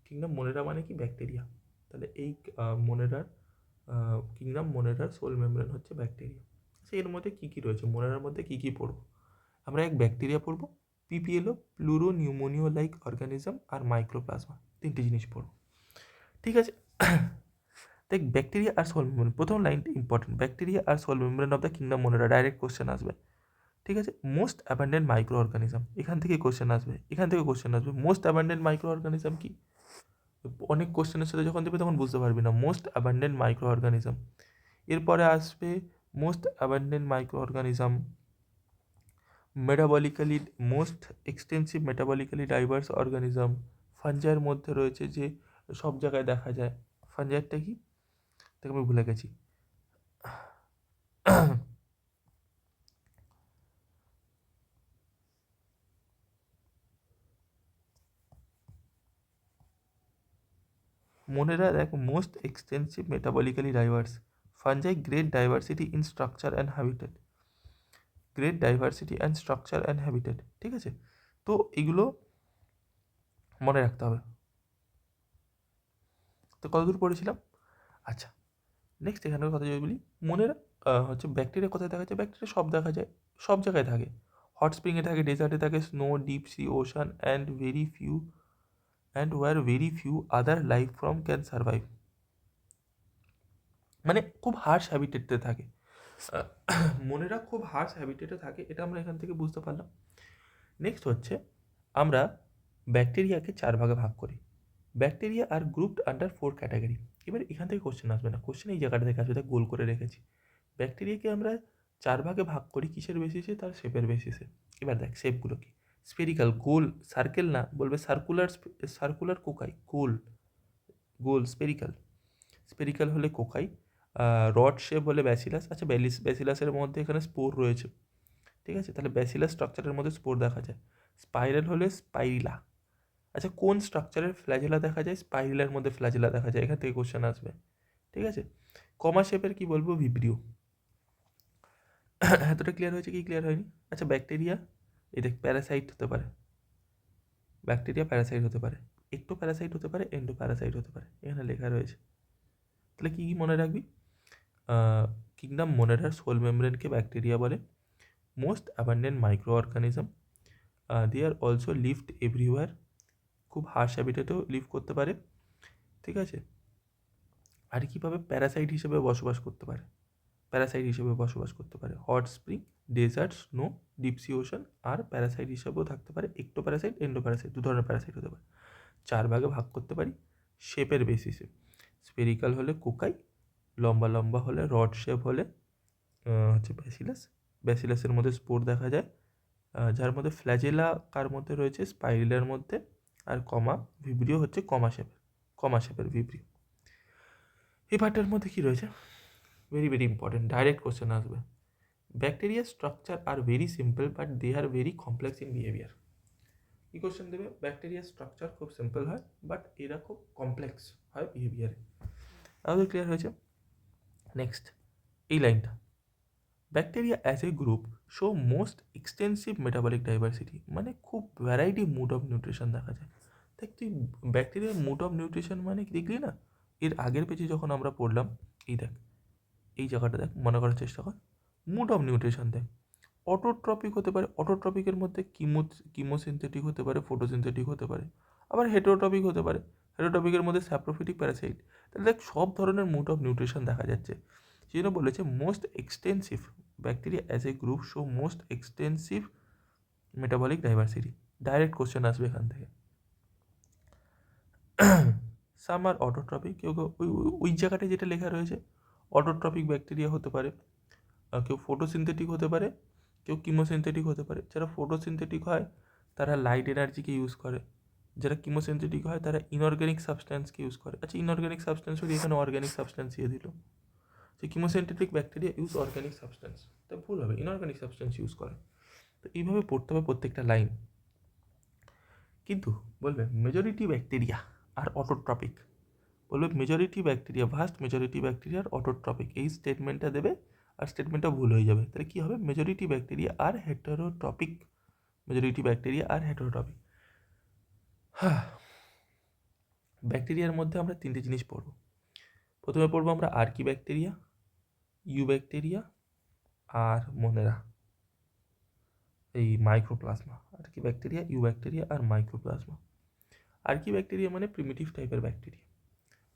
কিংডম মোনেরা মানে কি ব্যাকটেরিয়া, তাহলে এই মোনেরার কিংডম মোনেরার সোল মেমব্রেন হচ্ছে ব্যাকটেরিয়া। আচ্ছা এর মধ্যে কী কী রয়েছে, মোনেরার মধ্যে কী কী পড়বো আমরা, এক ব্যাকটেরিয়া পড়বো, পিপিএলও প্লুরো নিউমোনিও লাইক অর্গানিজম, আর মাইক্রোপ্লাজমা, তিনটে জিনিস পড়বো। ঠিক আছে, দেখ ব্যাকটেরিয়া আর সোল মেমব্রেন, প্রথম লাইনটা ইম্পর্টেন্ট, ব্যাকটেরিয়া আর sole members of the kingdom Monera, direct question আসবে। ঠিক আছে, মোস্ট অ্যাবান্ডেন্ট মাইক্রো অর্গানিজম, এখান থেকে কোশ্চেন আসবে, এখান থেকে কোশ্চেন আসবে, মোস্ট অ্যাবান্ডেন্ট মাইক্রো অর্গানিজম কি। অনেক কোশ্চেনের সাথে যখন দেবে তখন বুঝতে পারবি না, মোস্ট অ্যাবান্ডেন্ট মাইক্রো অর্গানিজম। এরপরে আসবে most abundant micro organism, metabolically most extensive metabolically diverse organism, ফাঞ্জাইয়ের মধ্যে রয়েছে যে সব জায়গায় দেখা যায়, ফাঞ্জাইটা কি তাকে আমি ভুলে গেছি। মনেরা দেখ, most extensive metabolically diverse, fungi great diversity in structure and habitat, great diversity and structure and habitat. ঠিক আছে, তো এগুলো মনে রাখতে হবে। তো কতদূর পড়েছিলাম, আচ্ছা নেক্সট এখানে কথা যদি বলি, মনের হচ্ছে ব্যাকটেরিয়া কোথায় দেখা যায়, ব্যাকটেরিয়া সব দেখা যায়, সব জায়গায় থাকে, হট স্প্রিংয়ে থাকে, ডেজার্টে থাকে, snow, deep sea, ocean and were very few other life form can survive, মানে খুব হার্শ হ্যাবিটেটে থাকে। মনেরা খুব হার্শ হ্যাবিটেটে থাকে, এটা আমরা এখান থেকে বুঝতে পারলাম। নেক্সট হচ্ছে আমরা ব্যাকটেরিয়াকে 4 ভাগে ভাগ করি, ব্যাকটেরিয়া আর গ্রুপড আন্ডার 4 ক্যাটাগরি। এবার এখান থেকে কোশ্চেন আসবে না, কোশ্চেন এই জায়গাটা থেকে আসবে, তাই গোল করে রেখেছি। ব্যাকটেরিয়াকে আমরা 4 ভাগে ভাগ করি, কিসের বেসিসে, তার শেপের বেসিসে। এবার দেখ শেপগুলো কি, স্পেরিক্যাল, গোল, সার্কেল না, বলবে সার্কুলার, সার্কুলার কোকাই, গোল, গোল স্পেরিক্যাল, স্পেরিক্যাল হলে কোকাই, রড শেপ হলে ব্যাসিলাস। আচ্ছা ব্যাসিলাসের মধ্যে এখানে স্পোর রয়েছে, ঠিক আছে, তাহলে ব্যাসিলাস স্ট্রাকচারের মধ্যে স্পোর দেখা যায়। স্পাইরাল হলে স্পাইরিলা। আচ্ছা কোন স্ট্রাকচারের ফ্ল্যাজেলা দেখা যায়, স্পাইরিলার মধ্যে ফ্ল্যাজেলা দেখা যায়, এখান থেকে কোশ্চেন আসবে। ঠিক আছে, কমা শেপের কি বলবো, ভিব্রিও। এতটা ক্লিয়ার হয়েছে কি ক্লিয়ার হয়নি? আচ্ছা ব্যাকটেরিয়া, এই দেখ প্যারাসাইট হতে পারে, ব্যাকটেরিয়া প্যারাসাইট হতে পারে, একটো প্যারাসাইট হতে পারে, এন্ডো প্যারাসাইট হতে পারে, এখানে লেখা রয়েছে। তাহলে কী কী মনে রাখবি, কিংডম মোনেরার সোল মেমব্রেনকে ব্যাকটেরিয়া বলে, most abundant micro organism, they are also lived everywhere, খুব হার্শ হ্যাবিটেটেও লিভ করতে পারে। ঠিক আছে, আর কীভাবে প্যারাসাইট হিসেবে বসবাস করতে পারে, প্যারাসাইট হিসেবে বসবাস করতে পারে, hot spring, desert, snow, deep sea ocean, আর প্যারাসাইট হিসেবেও থাকতে পারে, একটো প্যারাসাইট, এন্ডো প্যারাসাইট, দু ধরনের প্যারাসাইট হতে পারে। 4 ভাগে ভাগ করতে পারি শেপের বেসিসে, স্পেরিক্যাল হলে কোকাই, লম্বা লম্বা হলে, রড শেপ হলে হচ্ছে ব্যাসিলাস, ব্যাসিলাসের মধ্যে স্পোর দেখা যায়, যার মধ্যে ফ্ল্যাজেলা কার মধ্যে রয়েছে, স্পাইরিলের মধ্যে, আর কমা ভিব্রিও হচ্ছে কমা শেপের ভিব্রিও। এই পার্টের মধ্যে কী রয়েছে, very very important, direct question আসবে। ব্যাকটেরিয়া স্ট্রাকচার আর very simple but they are very complex in behaviour. কী কোশ্চেন দেবে, ব্যাকটেরিয়ার স্ট্রাকচার খুব সিম্পল হয় বাট এরা খুব কমপ্লেক্স হয় বিহেভিয়ারে। তাহলে ক্লিয়ার হয়েছে। নেক্সট এই লাইনটা, bacteria as a group show most extensive metabolic diversity, মানে খুব ভ্যারাইটি মুড অফ নিউট্রিশন দেখা যায়। দেখ তুই ব্যাকটেরিয়ার মুড অফ নিউট্রিশন মানে কি দেখলি না, এর আগের পেজে যখন আমরা পড়লাম, এই দেখ এই জায়গাটা দেখ, মনে করার চেষ্টা কর, মুড অফ নিউট্রিশন দেখ, অটোট্রপিক হতে পারে, অটোট্রপিকের মধ্যে কিমোসিনথেটিক হতে পারে, ফটোসিনথেটিক হতে পারে, আবার হেটেরোট্রপিক হতে পারে, হেটেরোট্রপিকের মধ্যে স্যাপ্রোফিটিক প্যারাসাইট। তাহলে দেখ সব ধরনের মুড অফ নিউট্রিশন দেখা যাচ্ছে। সেই জন্য বলেছে most extensive, bacteria as a group show most extensive metabolic diversity, direct question আসবে এখান থেকে। সাম আর অটোট্রপিক, কেউ কেউ ওই জায়গাটায় যেটা লেখা রয়েছে, অটোট্রপিক ব্যাকটেরিয়া হতে পারে, কেউ ফটোসিনথেটিক হতে পারে, কেউ কিমোসিনথেটিক হতে পারে। যারা ফটোসিনথেটিক হয় তারা লাইট এনার্জিকে ইউজ করে, যারা কিমোসিনথেটিক হয় তারা ইনঅর্গ্যানিক সাবস্ট্যান্সকে ইউজ করে। আচ্ছা ইনঅর্গ্যানিক সাবস্ট্যান্স হলে এখানে অর্গ্যানিক সাবস্ট্যান্স দিয়ে দিল, যে কিমোসিনথেটিক ব্যাকটেরিয়া ইউজ অর্গ্যানিক সাবস্ট্যান্স, তা ভুল হবে, ইনঅর্গ্যানিক সাবস্ট্যান্স ইউজ করে। তো এইভাবে পড়তে হবে প্রত্যেকটা লাইন। কিন্তু বলবে মেজরিটি ব্যাকটেরিয়া আর অটোট্রপিক, বলবে মেজরিটি ব্যাকটেরিয়া, ভাস্ট মেজরিটি ব্যাকটেরিয়ার অটোট্রপিক, এই স্টেটমেন্টটা দেবে আর স্টেটমেন্টটা ভুল হয়ে যাবে। তাহলে কী হবে, মেজরিটি ব্যাকটেরিয়া আর হেটারোট্রপিক, মেজরিটি ব্যাকটেরিয়া আর হেটারোট্রপিক। হ্যাঁ, ব্যাকটেরিয়ার মধ্যে আমরা তিনটে জিনিস পড়ব। প্রথমে পড়বো আমরা আর্কি ব্যাকটেরিয়া, ইউ ব্যাকটেরিয়া আর মোনেরা, এই mycoplasma. Archaebacteria, eubacteria আর মাইক্রোপ্লাজমা। আর্কি ব্যাকটেরিয়া মানে প্রিমিটিভ টাইপের ব্যাকটেরিয়া।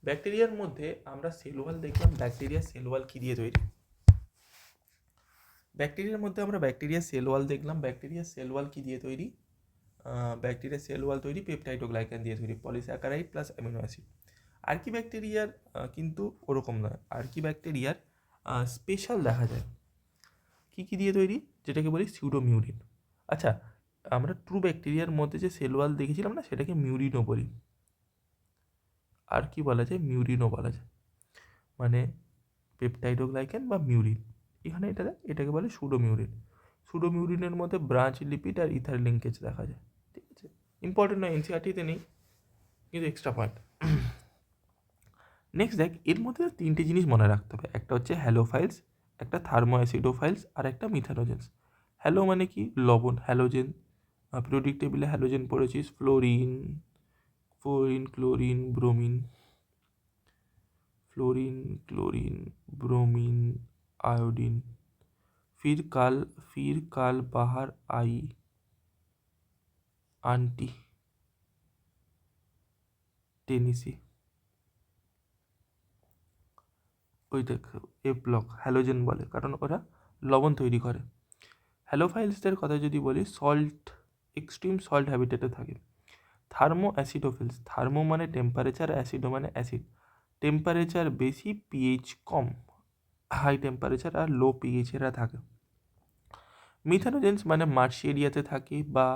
ব্যাকটেরিয়ার মধ্যে আমরা সেল ওয়াল দেখলাম, ব্যাকটেরিয়া সেল ওয়াল কী দিয়ে তৈরি। ব্যাকটেরিয়ার মধ্যে আমরা ব্যাকটেরিয়া সেল ওয়াল দেখলাম, ব্যাকটেরিয়া সেল ওয়াল কী দিয়ে তৈরি, ব্যাকটেরিয়া সেল ওয়াল তৈরি পেপটাইডোগ্লাইকান দিয়ে তৈরি, পলিস্যাকারাইড প্লাস অ্যামিনো অ্যাসিড। আর্কি ব্যাকটেরিয়ার কিন্তু ওরকম নয়, আর্কি ব্যাকটেরিয়ার স্পেশাল দেখা যায় কী কী দিয়ে তৈরি, যেটাকে বলি সিউডোমিউরিন। আচ্ছা, আমরা ট্রু ব্যাকটেরিয়ার মধ্যে যে সেল ওয়াল দেখেছিলাম না, সেটাকে মিউরিনও বলি। আর কি বলা যায়, মিউরিনও বলা যায়, মানে পেপটাইডোগ্লাইকান বা মিউরিন। এখানে এটাকে বলে সুডোমিউরিন। সুডোমিউরিনের মধ্যে ব্রাঞ্চ লিপিড আর ইথার লিঙ্কেজ দেখা যায়। ঠিক আছে, ইম্পর্টেন্ট নয়, এনসিআরটিতে নেই, কিন্তু এক্সট্রা পয়েন্ট। নেক্সট দেখ, এর মধ্যে তিনটে জিনিস মনে রাখতে হবে, একটা হচ্ছে হ্যালোফাইলস, একটা থার্মো অ্যাসিডোফাইলস আর একটা মিথানোজেন্স। হ্যালো মানে কি, লবণ, হ্যালোজেন, পিরিয়ডিক টেবিলে হ্যালোজেন পড়েছিস, fluorine, chlorine, bromine, fluorine, chlorine, bromine, iodine. फिर काल बाहर आई आंटी टेनिसी। ওই দেখ, এ ব্লক হ্যালোজেন বলে, কারণ ওরা লবণ তৈরি করে। হ্যালোফাইলসদের কথা যদি বলি, সল্ট, এক্সট্রিম সল্ট হ্যাবিটেটে থাকে। থার্মো অ্যাসিডোফিলস, থার্মো মানে টেম্পারেচার, অ্যাসিডো মানে অ্যাসিড, টেম্পারেচার বেশি, পিএইচ কম, হাই টেম্পারেচার আর লো পিএইচ এরা থাকে। মিথানোজেন্স মানে মার্শি এরিয়াতে থাকে বা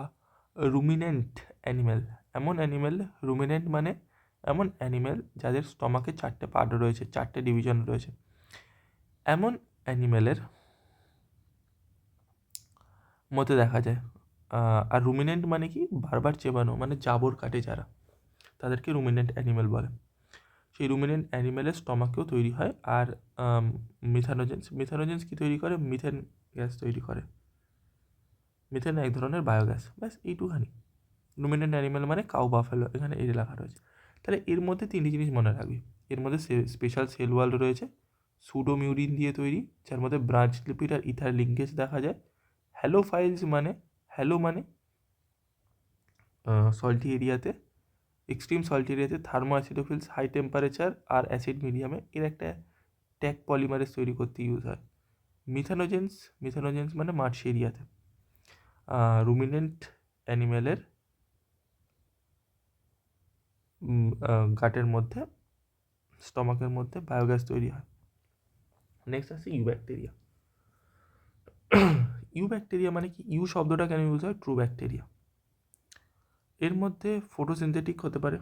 রুমিনেন্ট অ্যানিম্যাল, এমন অ্যানিম্যাল, রুমিনেন্ট মানে এমন অ্যানিম্যাল যাদের স্টমাকে 4টে পার্ট রয়েছে, 4টে ডিভিশন রয়েছে, এমন অ্যানিম্যালের মধ্যে দেখা যায়। আর রুমিনেন্ট মানে কি, বারবার চেবানো, মানে জাবর কাটে যারা, তাদেরকে রুমিনেন্ট অ্যানিম্যাল বলে। সেই রুমিনেন্ট অ্যানিম্যালের স্টমাকেও তৈরি হয়। আর মিথানোজেন্স কী তৈরি করে, মিথেন গ্যাস তৈরি করে। মিথেন এক ধরনের বায়োগ্যাস, ব্যাস এইটুখানি। রুমিনেন্ট অ্যানিম্যাল মানে কাউ বাফেলো, এখানে এই লেখা রয়েছে। তাহলে এর মধ্যে তিনটি জিনিস মনে রাখবি, এর মধ্যে স্পেশাল সেল ওয়াল রয়েছে, সুডোমিউরিন দিয়ে তৈরি, যার মধ্যে ব্রাঞ্চ লিপিড আর ইথার লিঙ্কেজ দেখা যায়। হ্যালোফাইলস মানে, হ্যালো মানে সল্টি এরিয়াতে, এক্সট্রিম সল্টি এরিয়াতে, থার্মো অ্যাসিডোফিলস হাই টেম্পারেচার আর অ্যাসিড মিডিয়ামে, এর একটা ট্যাগ পলিমারেজ তৈরি করতে ইউজ হয়। মিথানোজেন্স মানে মার্শি এরিয়াতে। রুমিনেন্ট অ্যানিম্যালের গাটের মধ্যে, স্টমাকের মধ্যে বায়োগ্যাস তৈরি হয়। নেক্সট আছে ইউ ব্যাকটেরিয়া। ইউ ব্যাকটেরিয়া মানে কি, ইউ শব্দটা কেন ইউজ হয়, ট্রু ব্যাকটেরিয়া। এর মধ্যে ফটোসিনথেটিক হতে পারে,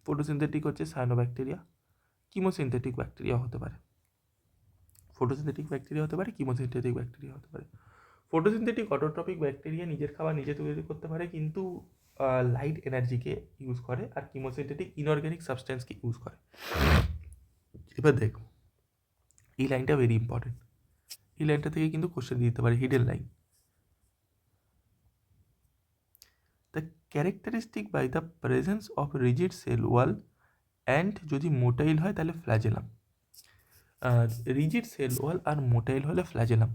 ফটোসিনথেটিক হচ্ছে সায়ানোব্যাকটেরিয়া, কিমোসিনথেটিক ব্যাকটেরিয়া হতে পারে। ফটোসিনথেটিক ব্যাকটেরিয়া হতে পারে, কিমোসিনথেটিক ব্যাকটেরিয়া হতে পারে। ফটোসিনথেটিক অটোট্রপিক ব্যাকটেরিয়া নিজের খাবার নিজে তৈরি করতে পারে, কিন্তু লাইট এনার্জিকে ইউজ করে, আর কিমোসিনথেটিক ইনঅর্গ্যানিক সাবস্টেন্সকে ইউজ করে। এবার দেখ, এই লাইনটা ভেরি ইম্পর্টেন্ট, এই লাইনটা থেকে কিন্তু কোশ্চেন দিতে পারে, hidden line. The characteristic by the presence of rigid cell wall and, যদি মোটাইল হয় তাহলে ফ্ল্যাজেলাম, রিজিড সেল ওয়াল আর মোটাইল হলে ফ্ল্যাজেলাম।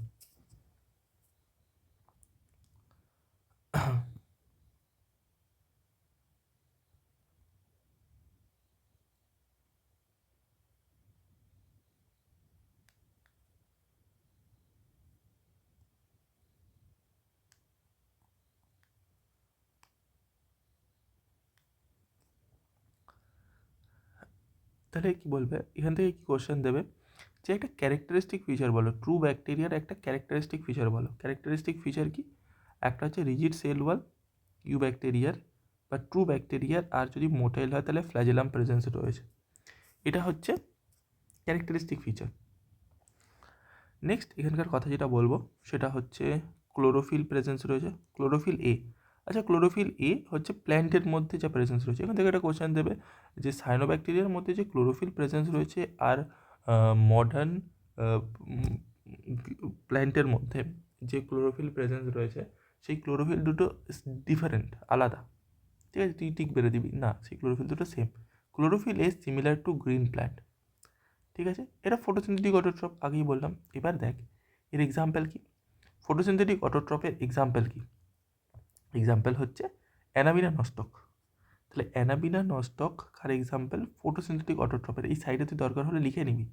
তাহলে কি বলবে, এখান থেকে কি কোশ্চেন দেবে, যে একটা ক্যারেক্টারিস্টিক ফিচার বলো, ট্রু ব্যাকটেরিয়ার একটা ক্যারেক্টারিস্টিক ফিচার বলো। ক্যারেক্টারিস্টিক ফিচার কি, একটা হচ্ছে রিজিড সেল ওয়াল ইউ ব্যাকটেরিয়ার বা ট্রু ব্যাকটেরিয়ার, আর যদি মোটাইল হয় তাহলে ফ্ল্যাজেলাম প্রেজেন্স রয়েছে, এটা হচ্ছে ক্যারেক্টারিস্টিক ফিচার। নেক্সট এখানকার কথা যেটা বলবো সেটা হচ্ছে ক্লোরোফিল প্রেজেন্স রয়েছে, ক্লোরোফিল এ, আচ্ছা, ক্লোরোফিল এ হচ্ছে প্ল্যান্টের মধ্যে যা প্রেজেন্স রয়েছে। এখান থেকে একটা কোশ্চেন দেবে যে সায়ানোব্যাকটেরিয়ার মধ্যে যে ক্লোরোফিল প্রেজেন্স রয়েছে আর মডার্ন প্ল্যান্টের মধ্যে যে ক্লোরোফিল প্রেজেন্স রয়েছে, সেই ক্লোরোফিল দুটো ডিফারেন্ট, আলাদা। ঠিক আছে, তুই টিক বেড়ে দিবি না, সেই ক্লোরোফিল দুটো same. Chlorophyll is similar to green plant. ঠিক আছে, এটা ফটোসিনথেটিক অটোট্রপ, আগেই বললাম। এবার দেখ এর এক্সাম্পল কি। ফটোসিনথেটিক অটোট্রপের এক্সাম্পল কি? এক্সাম্পল হচ্ছে অ্যানাবিনা নস্টক। তাহলে অ্যানাবিনা নস্টক কার এক্সাম্পল? ফটোসিনথেটিক অটোট্রপের। এই সাইডে তুই দরকার হলে লিখে নিবি।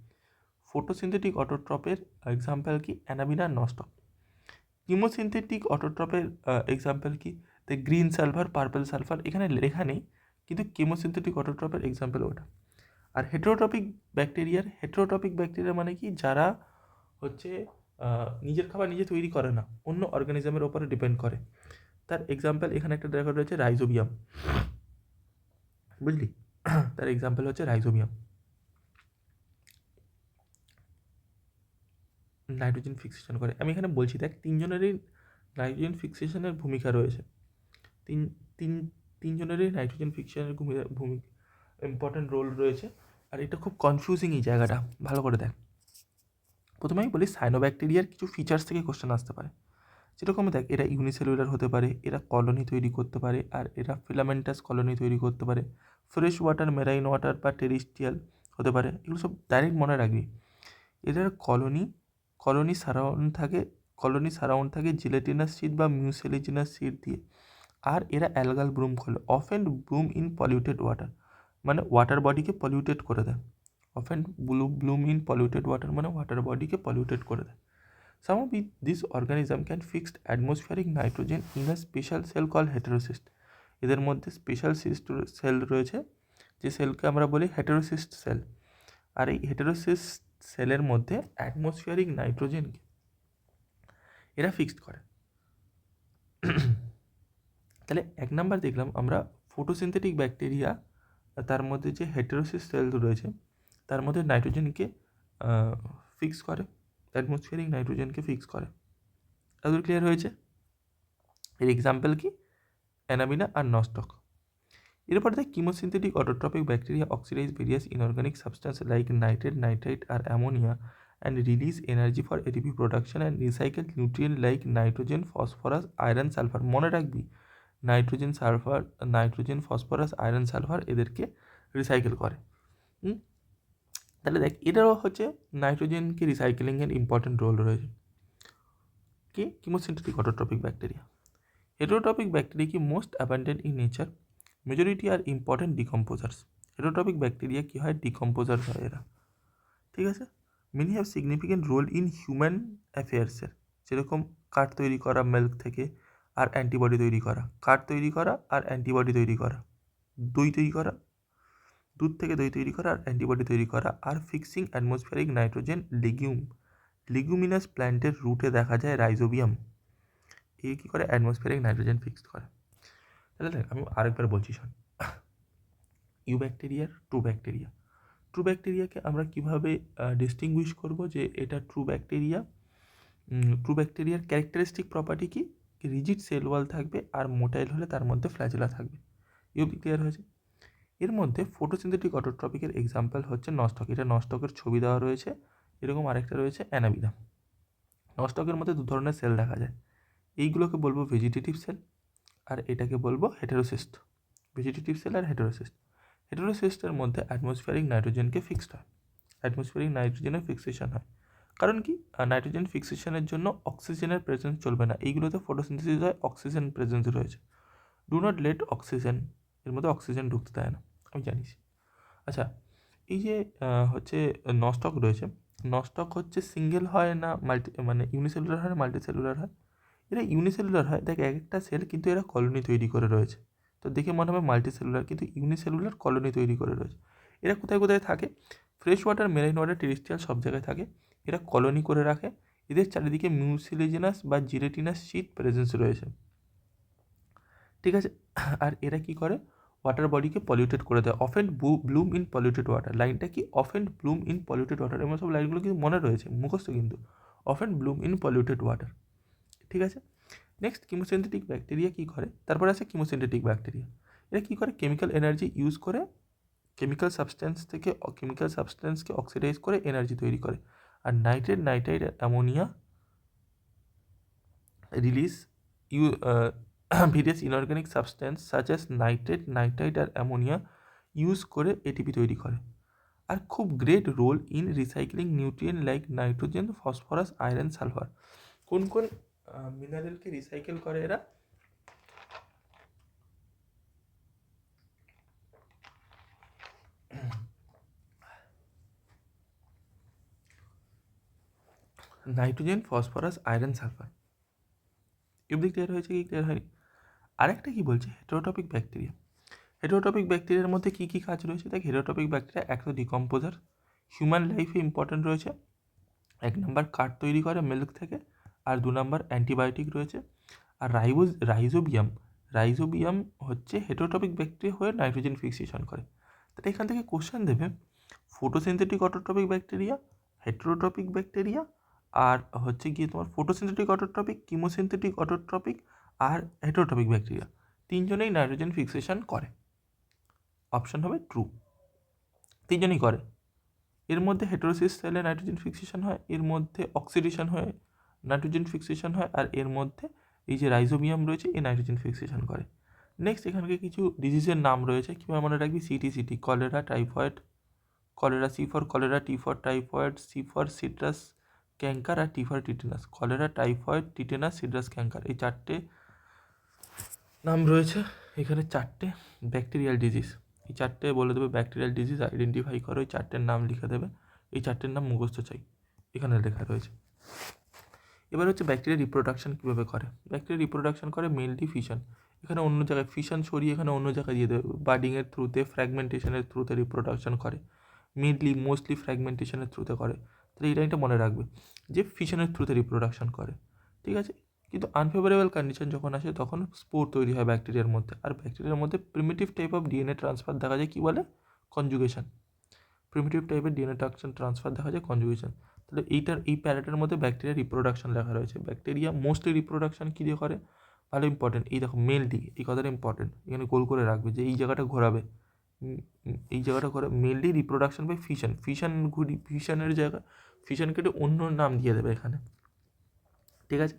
ফটোসিনথেটিক অটোট্রপের এক্সাম্পল কি? অ্যানাবিনা নস্টক। কিমোসিনথেটিক অটোট্রপের এক্সাম্পল কি? The green sulphur, purple sulphur. এখানে লেখা নেই, কিন্তু কেমোসিনথেটিক অটোট্রপের এক্সাম্পল ওটা। আর হেটেরোট্রপিক ব্যাকটেরিয়া মানে কি? যারা হচ্ছে নিজের খাবার নিজে তৈরি করে না, অন্য অর্গানিজমের ওপরে ডিপেন্ড করে। তার এক্সাম্পল এখানে একটা দেখা রয়েছে, রাইজোবিয়াম। বুঝলি? তার এক্সাম্পল হচ্ছে রাইজোবিয়াম। নাইট্রোজেন ফিক্সেশন করে। আমি এখানে বলছি, দেখ তিনজনেরই নাইট্রোজেন ফিক্সেশনের ভূমিকা রয়েছে। তিন তিন তিনজনেরই নাইট্রোজেন ফিক্সেশনের ভূমিকা ইম্পর্ট্যান্ট রোল রয়েছে। আর এটা খুব কনফিউজিং এই জায়গাটা, ভালো করে দেখ। প্রথমে আমি বলি সায়ানোব্যাকটেরিয়ার কিছু ফিচার্স থেকে কোশ্চেন আসতে পারে। যেরকম দেখ, এরা ইউনিসেলুলার হতে পারে, এরা কলোনি তৈরি করতে পারে, আর এরা ফিলামেন্টাস কলোনি তৈরি করতে পারে। ফ্রেশ ওয়াটার, মেরাইন ওয়াটার বা টেরিস্ট্রিয়াল হতে পারে। এগুলো সব ডাইরেক্ট মনে রাখবি। এদের কলোনি সারাউন্ড থাকে জিলেটিনাস সিড বা মিউসেলিজিনাস সিড দিয়ে। আর এরা অ্যালগাল ব্লুম করে, often Bloom in polluted water, মানে ওয়াটার বডিকে পলিউটেড করে দেয়। Often Bloom in polluted water মানে ওয়াটার বডিকে পলিউটেড করে দেয়। Some of these organisms can fix atmospheric nitrogen in a special cell called heterocyst. এদের মধ্যে স্পেশাল সেল রয়েছে, যে সেলকে আমরা বলি হেটেরোসিস্ট সেল। আর এই হেটেরোসিস্ট সেলের মধ্যে অ্যাটমসফিয়ারিক নাইট্রোজেনকে এরা ফিক্সড করে। তাহলে এক নাম্বার দেখলাম আমরা ফটোসিনথেটিক ব্যাকটেরিয়া, তার মধ্যে যে হেটেরোসিস সেল রয়েছে তার মধ্যে নাইট্রোজেনকে ফিক্স করে, অ্যাটমসফিয়ারিক নাইট্রোজেনকে ফিক্স করে। এগুলো ক্লিয়ার হয়েছে? এর এক্সাম্পল কি? অ্যানাবিনা আর নস্টক। এরপর দেখ chemosynthetic autotrophic bacteria oxidise various inorganic substance like nitrate, nitrite আর ammonia and release energy for ATP production and recycle nutrient like nitrogen, phosphorus, iron, sulfur. মনে রাখবি, নাইট্রোজেন, ফসফরাস, আয়রন, সালফার এদেরকে রিসাইকেল করে। তাহলে দেখ এটারও হচ্ছে নাইট্রোজেনকে রিসাইকেলিংয়ের ইম্পর্টেন্ট রোল রয়েছে। কি? Chemosynthetic autotrophic bacteria. Heterotrophic bacteria কি most abundant in nature, majority আর ইম্পর্টেন্ট ডিকম্পোজার্স। হেটেরোট্রপিক ব্যাকটেরিয়া কী হয়? ডিকম্পোজার হয় এরা। ঠিক আছে, many have significant role in human অ্যাফেয়ার্সের। যেরকম কাঠ তৈরি করা মিল্ক থেকে আর অ্যান্টিবডি তৈরি করা, কাঠ তৈরি করা আর অ্যান্টিবডি তৈরি করা, দই তৈরি করা, দুধ থেকে দই তৈরি করা আর অ্যান্টিবডি তৈরি করা, আর ফিক্সিং অ্যাটমসফিয়ারিক নাইট্রোজেন লিগুমিনাস প্ল্যান্টের রুটে দেখা যায় রাইজোবিয়াম। এই কী করে? অ্যাটমসফিয়ারিক নাইট্রোজেন ফিক্সড করে। তাহলে দেখ আমি আরেকবার বলছি, শোন। ইউ ব্যাকটেরিয়ার ট্রু ব্যাকটেরিয়াকে আমরা কীভাবে ডিস্টিংগুইশ করব যে এটা ট্রু ব্যাকটেরিয়ার ক্যারেক্টারিস্টিক প্রপার্টি কি? রিজিড সেল ওয়াল থাকবে আর মোটাইল হলে তার মধ্যে ফ্ল্যাজেলা থাকবে। ইউ ক্লিয়ার হয়েছে? এর মধ্যে ফটোসিনথেটিক অটোট্রপিকের এক্সাম্পল হচ্ছে নস্টক। এটা নস্টকের ছবি দেওয়া রয়েছে। এরকম আরেকটা রয়েছে অ্যানাবিনা। নস্টকের মধ্যে দু ধরনের সেল দেখা যায়, এইগুলোকে বলবো ভেজিটেটিভ সেল, আর এটাকে বলবো হেটেরোসিস্ট। ভেজিটেটিভ সেল আর হেটেরোসিস্টের মধ্যে অ্যাটমসফিয়ারিক নাইট্রোজেনকে ফিক্সড হয়, অ্যাটমসফিয়ারিক নাইট্রোজেনের ফিক্সেশন হয়। কারণ কি? নাইট্রোজেন ফিক্সেশনের জন্য অক্সিজেনের প্রেজেন্স চলবে না, এইগুলোতে ফটোসিনথেসিস হয়, অক্সিজেন প্রেজেন্স রয়েছে। ডু নট লেট অক্সিজেন, এর মধ্যে অক্সিজেন ঢুকতে দেয় না, আমি জানিস। আচ্ছা, এই যে হচ্ছে নস্টক রয়েছে, নস্টক হচ্ছে সিঙ্গেল হয় না মানে ইউনিসেলুলার হয় না মাল্টিসেলুলার হয়? এরা ইউনিসেলুলার হয়। দেখ এক একটা সেল কিন্তু এরা কলোনি তৈরি করে রয়েছে, তো দেখে মনে হবে মাল্টিসেলুলার, কিন্তু ইউনিসেলুলার কলোনি তৈরি করে রয়েছে। এরা কোথায় কোথায় থাকে? Fresh water, marine water, terrestrial সব জায়গায় থাকে। এরা কলোনি করে রাখে, এদের চারিদিকে মিউসিলেজিনাস বা জিলেটিনাস শীট প্রেজেন্স রয়েছে। ঠিক আছে, আর এরা কি করে? ওয়াটার বডিকে পলিউটেড করে দেয়। Often Bloom in polluted water, লাইনটা কি? Often Bloom in polluted water. এমন সব লাইনগুলো কিন্তু মনে রয়েছে, মুখস্থ কিন্তু। Often Bloom in polluted water. ঠিক আছে, নেক্সট কিমোসিনথেটিক ব্যাকটেরিয়া কী করে, তারপরে আছে কিমোসিনথেটিক ব্যাকটেরিয়া। এরা কী করে, কেমিক্যাল এনার্জি ইউজ করে কেমিক্যাল সাবস্টেন্সকে অক্সিডাইজ করে এনার্জি তৈরি করে। আর nitrite ammonia release various inorganic substance such as nitrite আর অ্যামোনিয়া ইউজ করে এটিপি তৈরি করে। আর খুব great role in recycling nutrient like nitrogen, phosphorus, iron, sulphur. কোন কোন মিনারেলকে রিসাইকেল করে এরা? Nitrogen, phosphorus, iron, sulphur. এগুলি ক্লিয়ার হয়েছে কি ক্লিয়ার হয়নি? আরেকটা কি বলছে, হেটারোটপিক ব্যাকটেরিয়া। হেটারোটপিক ব্যাকটেরিয়ার মধ্যে কী কী কাজ রয়েছে? দেখ, হেটারোটপিক ব্যাকটেরিয়া এক তো ডিকম্পোজার, হিউম্যান লাইফে ইম্পর্টেন্ট রয়েছে। 1 নম্বর কাঠ তৈরি করে মিল্ক থেকে, আর 2 নম্বর অ্যান্টিবায়োটিক রয়েছে। আর রাইজোবিয়াম হচ্ছে হেটারোটপিক ব্যাকটেরিয়া হয়ে নাইট্রোজেন ফিক্সেশন করে। তাহলে এখান থেকে কোশ্চেন দেবে ফটোসিনথেটিক অটোট্রপিক ব্যাকটেরিয়া, হেটারোট্রপিক ব্যাকটেরিয়া, আর হচ্ছে গিয়ে তোমার ফটোসিনথেটিক অটোট্রপিক, কিমোসিনথেটিক অটোট্রপিক, আর হেটারোট্রপিক ব্যাকটেরিয়া তিনজনেই নাইট্রোজেন ফিক্সেশন করে। অপশন হবে ট্রু, তিনজনই করে। এর মধ্যে হেটারোসিস সেলে নাইট্রোজেন ফিক্সেশন হয়, এর মধ্যে অক্সিডেশন হয়ে নাইট্রোজেন ফিক্সেশন হয়, আর এর মধ্যে এই যে রাইজোবিয়াম রয়েছে এই নাইট্রোজেন ফিক্সেশন করে। নেক্সট এখানকে কিছু ডিজিজের নাম রয়েছে, কীভাবে মনে রাখবি? CT, cholera, typhoid, cholera, C for cholera, T for typhoid, C for citrus canker, আর T for tetanus. Cholera, typhoid, tetanus, citrus canker, এই 4টে নাম রয়েছে। এখানে 4টে ব্যাকটেরিয়াল ডিজিজ, এই 4টে বলে দেবে ব্যাকটেরিয়াল ডিজিজ আইডেন্টিফাই করো, এই 4টের নাম লিখে দেবে। এই 4টের নাম মুখস্থ চাই, এখানে লেখা রয়েছে। এবার হচ্ছে ব্যাকটেরিয়া রিপ্রোডাকশন কীভাবে করে। ব্যাকটেরিয়া রিপ্রোডাকশন করে মেনলি ফিশন। এখানে অন্য জায়গায় ফিশন সরিয়ে এখানে অন্য জায়গায় দিয়ে দেবে। বার্ডিংয়ের থ্রুতে, ফ্র্যাগমেন্টেশনের থ্রুতে রিপ্রোডাকশন করে, মোস্টলি ফ্র্যাগমেন্টেশনের থ্রুতে করে। তাহলে এই লাইনটা মনে রাখবে যে ফিশনের থ্রুতে রিপ্রোডাকশন করে, ঠিক আছে। কিন্তু আনফেভারেবল কন্ডিশন যখন আসে তখন স্পোর তৈরি হয় ব্যাকটেরিয়ার মধ্যে। আর ব্যাকটেরিয়ার মধ্যে primitive type of DNA transfer দেখা যায়, কী বলে? কনজুগেশন। প্রিমিটিভ টাইপের ডিএনএ ট্রান্সফার দেখা যায় কনজুগেশন। তাহলে এই প্যারাটার মধ্যে ব্যাকটেরিয়া রিপ্রোডাকশন লেখা রয়েছে। ব্যাকটেরিয়া মোস্টলি রিপ্রোডাকশন কী দিয়ে করে? ভালো ইম্পর্টেন্ট, এই দেখো মেনলি, এই কথাটা ইম্পর্টেন্ট, এখানে গোল করে রাখবে যে এই জায়গাটা ঘোরাবে, এই জায়গাটা ঘোরা। মেনলি রিপ্রোডাকশন বাই ফিশনের জায়গা ফিশন কেটে অন্য নাম দিয়ে দেবে এখানে, ঠিক আছে।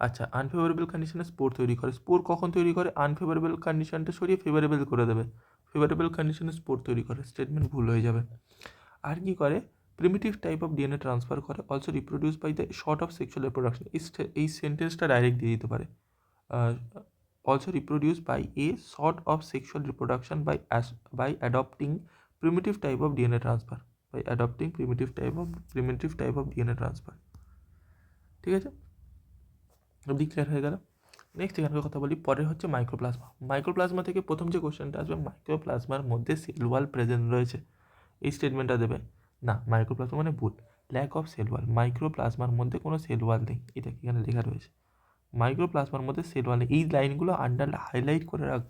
আচ্ছা, আনফেভারেবল কন্ডিশনে স্পোর তৈরি করে। স্পোর কখন তৈরি করে? আনফেভারেবল কন্ডিশনটা সরিয়ে ফেভারেবল করে দেবে। ফেভারেবল কন্ডিশনে স্পোর তৈরি করে, স্টেটমেন্ট ভুল হয়ে যাবে। আর কি করে? Primitive type of DNA transfer করে, also reproduce by the short of sexual reproduction. এই সেন্টেন্সটা ডাইরেক্ট দিয়ে দিতে পারে, also reproduce by a short of sexual reproduction by adopting primitive type of DNA transfer, primitive type of DNA transfer, ঠিক আছে। অবধি ক্লিয়ার হয়ে গেল। নেক্সট এখানকার কথা বলি, পরে হচ্ছে মাইক্রোপ্লাজমা। মাইক্রোপ্লাজমা থেকে প্রথম যে কোশ্চেনটা আসবে, মাইক্রোপ্লাজমার মধ্যে সেল ওয়াল প্রেজেন্ট রয়েছে, এই স্টেটমেন্টটা দেবে। না, মাইক্রোপ্লাজমা মানে ভুল, ল্যাক অফ সেল ওয়াল। মাইক্রোপ্লাজমার মধ্যে কোনো সেল ওয়াল নেই, এটা এখানে লেখা রয়েছে। মাইক্রোপ্লাজমার মধ্যে সেল ওয়াল নেই, এই লাইনগুলো হাইলাইট করে রাখ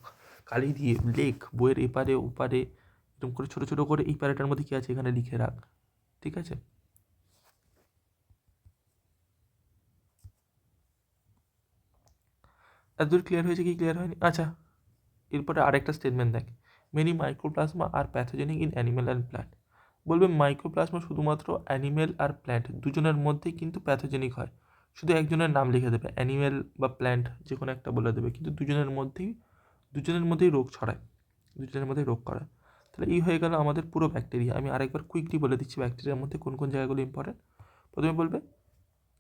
কালি দিয়ে, লেখ বইয়ের এপারে ওপারে এরকম করে ছোটো ছোটো করে এই প্যারাটার মধ্যে কী আছে এখানে লিখে রাখ, ঠিক আছে। এতদূর ক্লিয়ার হয়েছে কি ক্লিয়ার হয়নি? আচ্ছা, এরপরে আরেকটা স্টেটমেন্ট দেখ, many mycoplasma are pathogenic in animal and plant. বলবে মাইক্রোপ্লাজমা শুধুমাত্র অ্যানিমেল আর প্ল্যান্ট দুজনের মধ্যেই কিন্তু প্যাথোজেনিক হয়। শুধু একজনের নাম লিখে দেবে, অ্যানিমেল বা প্ল্যান্ট যে কোনো একটা বলে দেবে, কিন্তু দুজনের মধ্যেই রোগ ছড়ায়, দুজনের মধ্যেই রোগ করায়। তাহলে এই হয়ে গেল আমাদের পুরো ব্যাকটেরিয়া। আমি আরেকবার কুইকলি বলে দিচ্ছি ব্যাকটেরিয়ার মধ্যে কোন কোন জায়গাগুলো ইম্পর্টেন্ট। প্রথমে বলবে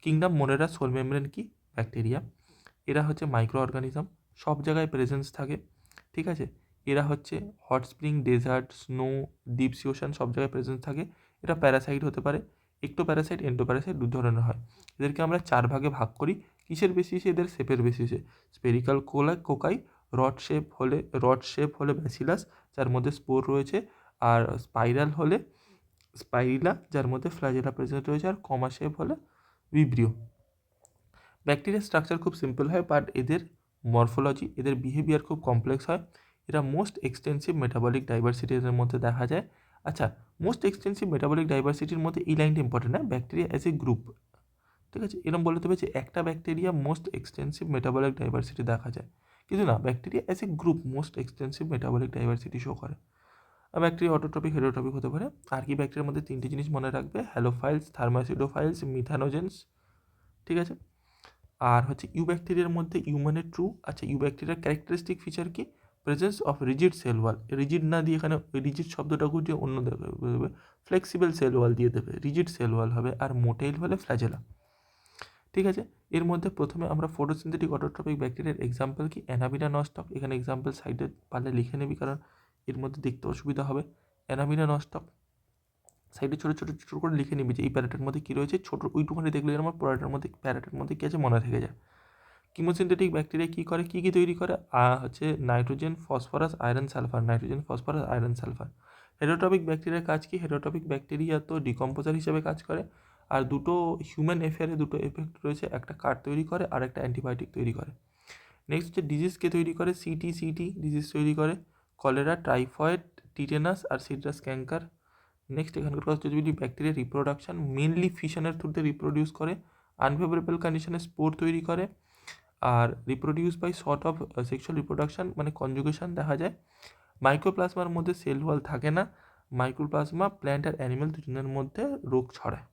কিংডম মোনেরা সোল মেমব্রেন কি? ব্যাকটেরিয়া। এরা হচ্ছে মাইক্রো অর্গানিজম, সব জায়গায় প্রেজেন্স থাকে, ঠিক আছে। এরা হচ্ছে hot spring, desert, snow, deep sea ocean সব জায়গায় প্রেজেন্স থাকে। এরা প্যারাসাইট হতে পারে, প্যারাসাইট, এন্ডোপ্যারাসাইট, দু ধরনের হয়। এদেরকে আমরা 4 ভাগে ভাগ করি, কিসের বেসিসে? এদের শেপের বেসিসে। স্পেরিক্যাল কোকাই, রড শেপ হলে ব্যাসিলাস, যার মধ্যে স্পোর রয়েছে, আর স্পাইরিলা যার মধ্যে ফ্ল্যাজেলা প্রেজেন্ট রয়েছে, আর কমা শেপ হলে ভিব্রিও। ব্যাকটেরিয়ার স্ট্রাকচার খুব সিম্পল হয়, বাট এদের মরফোলজি, এদের বিহেভিয়ার খুব কমপ্লেক্স হয়। এরা মোস্ট এক্সটেন্সিভ মেটাবলিক ডাইভার্সিটি এদের মধ্যে দেখা যায়। আচ্ছা, মোস্ট এক্সটেন্সিভ মেটাবলিক ডাইভার্সিটির মধ্যে এই লাইনটা ইম্পর্টেন্ট, না? ব্যাকটেরিয়া অ্যাজ এ গ্রুপ, ঠিক আছে, এরকম বলতে হবে যে একটা bacteria most extensive metabolic diversity দেখা যায়, কিন্তু না, bacteria as a group most extensive metabolic diversity show করে। আর ব্যাকটেরিয়া অটোট্রপিক হেটারোট্রপিক হতে পারে। আর কি ব্যাকটেরিয়ার মধ্যে তিনটে জিনিস মনে রাখবে, হ্যালোফাইলস, থার্মাসিডোফাইলস, মিথানোজেন্স। ঠিক আছে, আর হচ্ছে ইউ ব্যাকটেরিয়ার মধ্যে ইউ মানে ট্রু। আচ্ছা, ইউ ব্যাকটেরিয়ার ক্যারেক্টারিস্টিক ফিচার কি, presence of rigid cell wall, rigid না দিয়ে এখানে রিজিড শব্দটা গুটিয়ে অন্য দেবে, ফ্লেক্সিবল সেল ওয়াল দিয়ে দেবে, রিজিড সেল ওয়াল হবে। আর মোটেইল হলে ফ্ল্যাজেলা। ঠিক আছে, এর মধ্যে প্রথমে আমরা ফটোসিনথেটিক অটোট্রপিক ব্যাকটেরিয়ার এক্সাম্পল কি, অ্যানাবিনা নস্টক, এখানে এক্সাম্পল সাইডে পারলে লিখে নিবি কারণ এর মধ্যে দেখতে অসুবিধা হবে। অ্যানাবিনা নস্টক সাইডে ছোটো ছোটো ছোটো করে লিখে নিবি যে এই প্যারাটের মধ্যে কী রয়েছে, ছোটো ওইটুখানি দেখলে আমার পড়াটার মধ্যে প্যারাটের মধ্যে কী আছে মনে থেকে যায়। কিমোসিনথেটিক ব্যাকটেরিয়া কী করে, কী তৈরি করে, হচ্ছে nitrogen, phosphorus, iron, sulphur, nitrogen, phosphorus, iron, sulphur. Heterotrophic ব্যাকটেরিয়ার কাজ কি, হেটারোট্রপিক ব্যাকটেরিয়া তো ডিকম্পোজার হিসেবে কাজ করে, আর দুটো হিউম্যান এফেয়ারে দুটো এফেক্ট রয়েছে, একটা কার্ড তৈরি করে আর একটা অ্যান্টিবায়োটিক তৈরি করে। নেক্সট হচ্ছে ডিজিজকে তৈরি করে, সিটি ডিজিজ তৈরি করে, কলেরা, টাইফয়েড, টিটেনাস আর সিট্রাস ক্যাঙ্কার। নেক্সট এখানকার কথা হচ্ছে যদি ব্যাকটেরিয়া রিপ্রোডাকশন মেনলি ফিশনের থ্রুতে রিপ্রোডিউস করে, আনফেভারেবল কন্ডিশনে স্পোর তৈরি করে, আর reproduce by short of sexual reproduction মানে কনজুগেশন দেখা যায়। মাইক্রোপ্লাজমার মধ্যে সেল ওয়াল থাকে না, মাইক্রোপ্লাজমা প্ল্যান্ট আর অ্যানিমেল দুজনের মধ্যে রোগ ছড়ায়।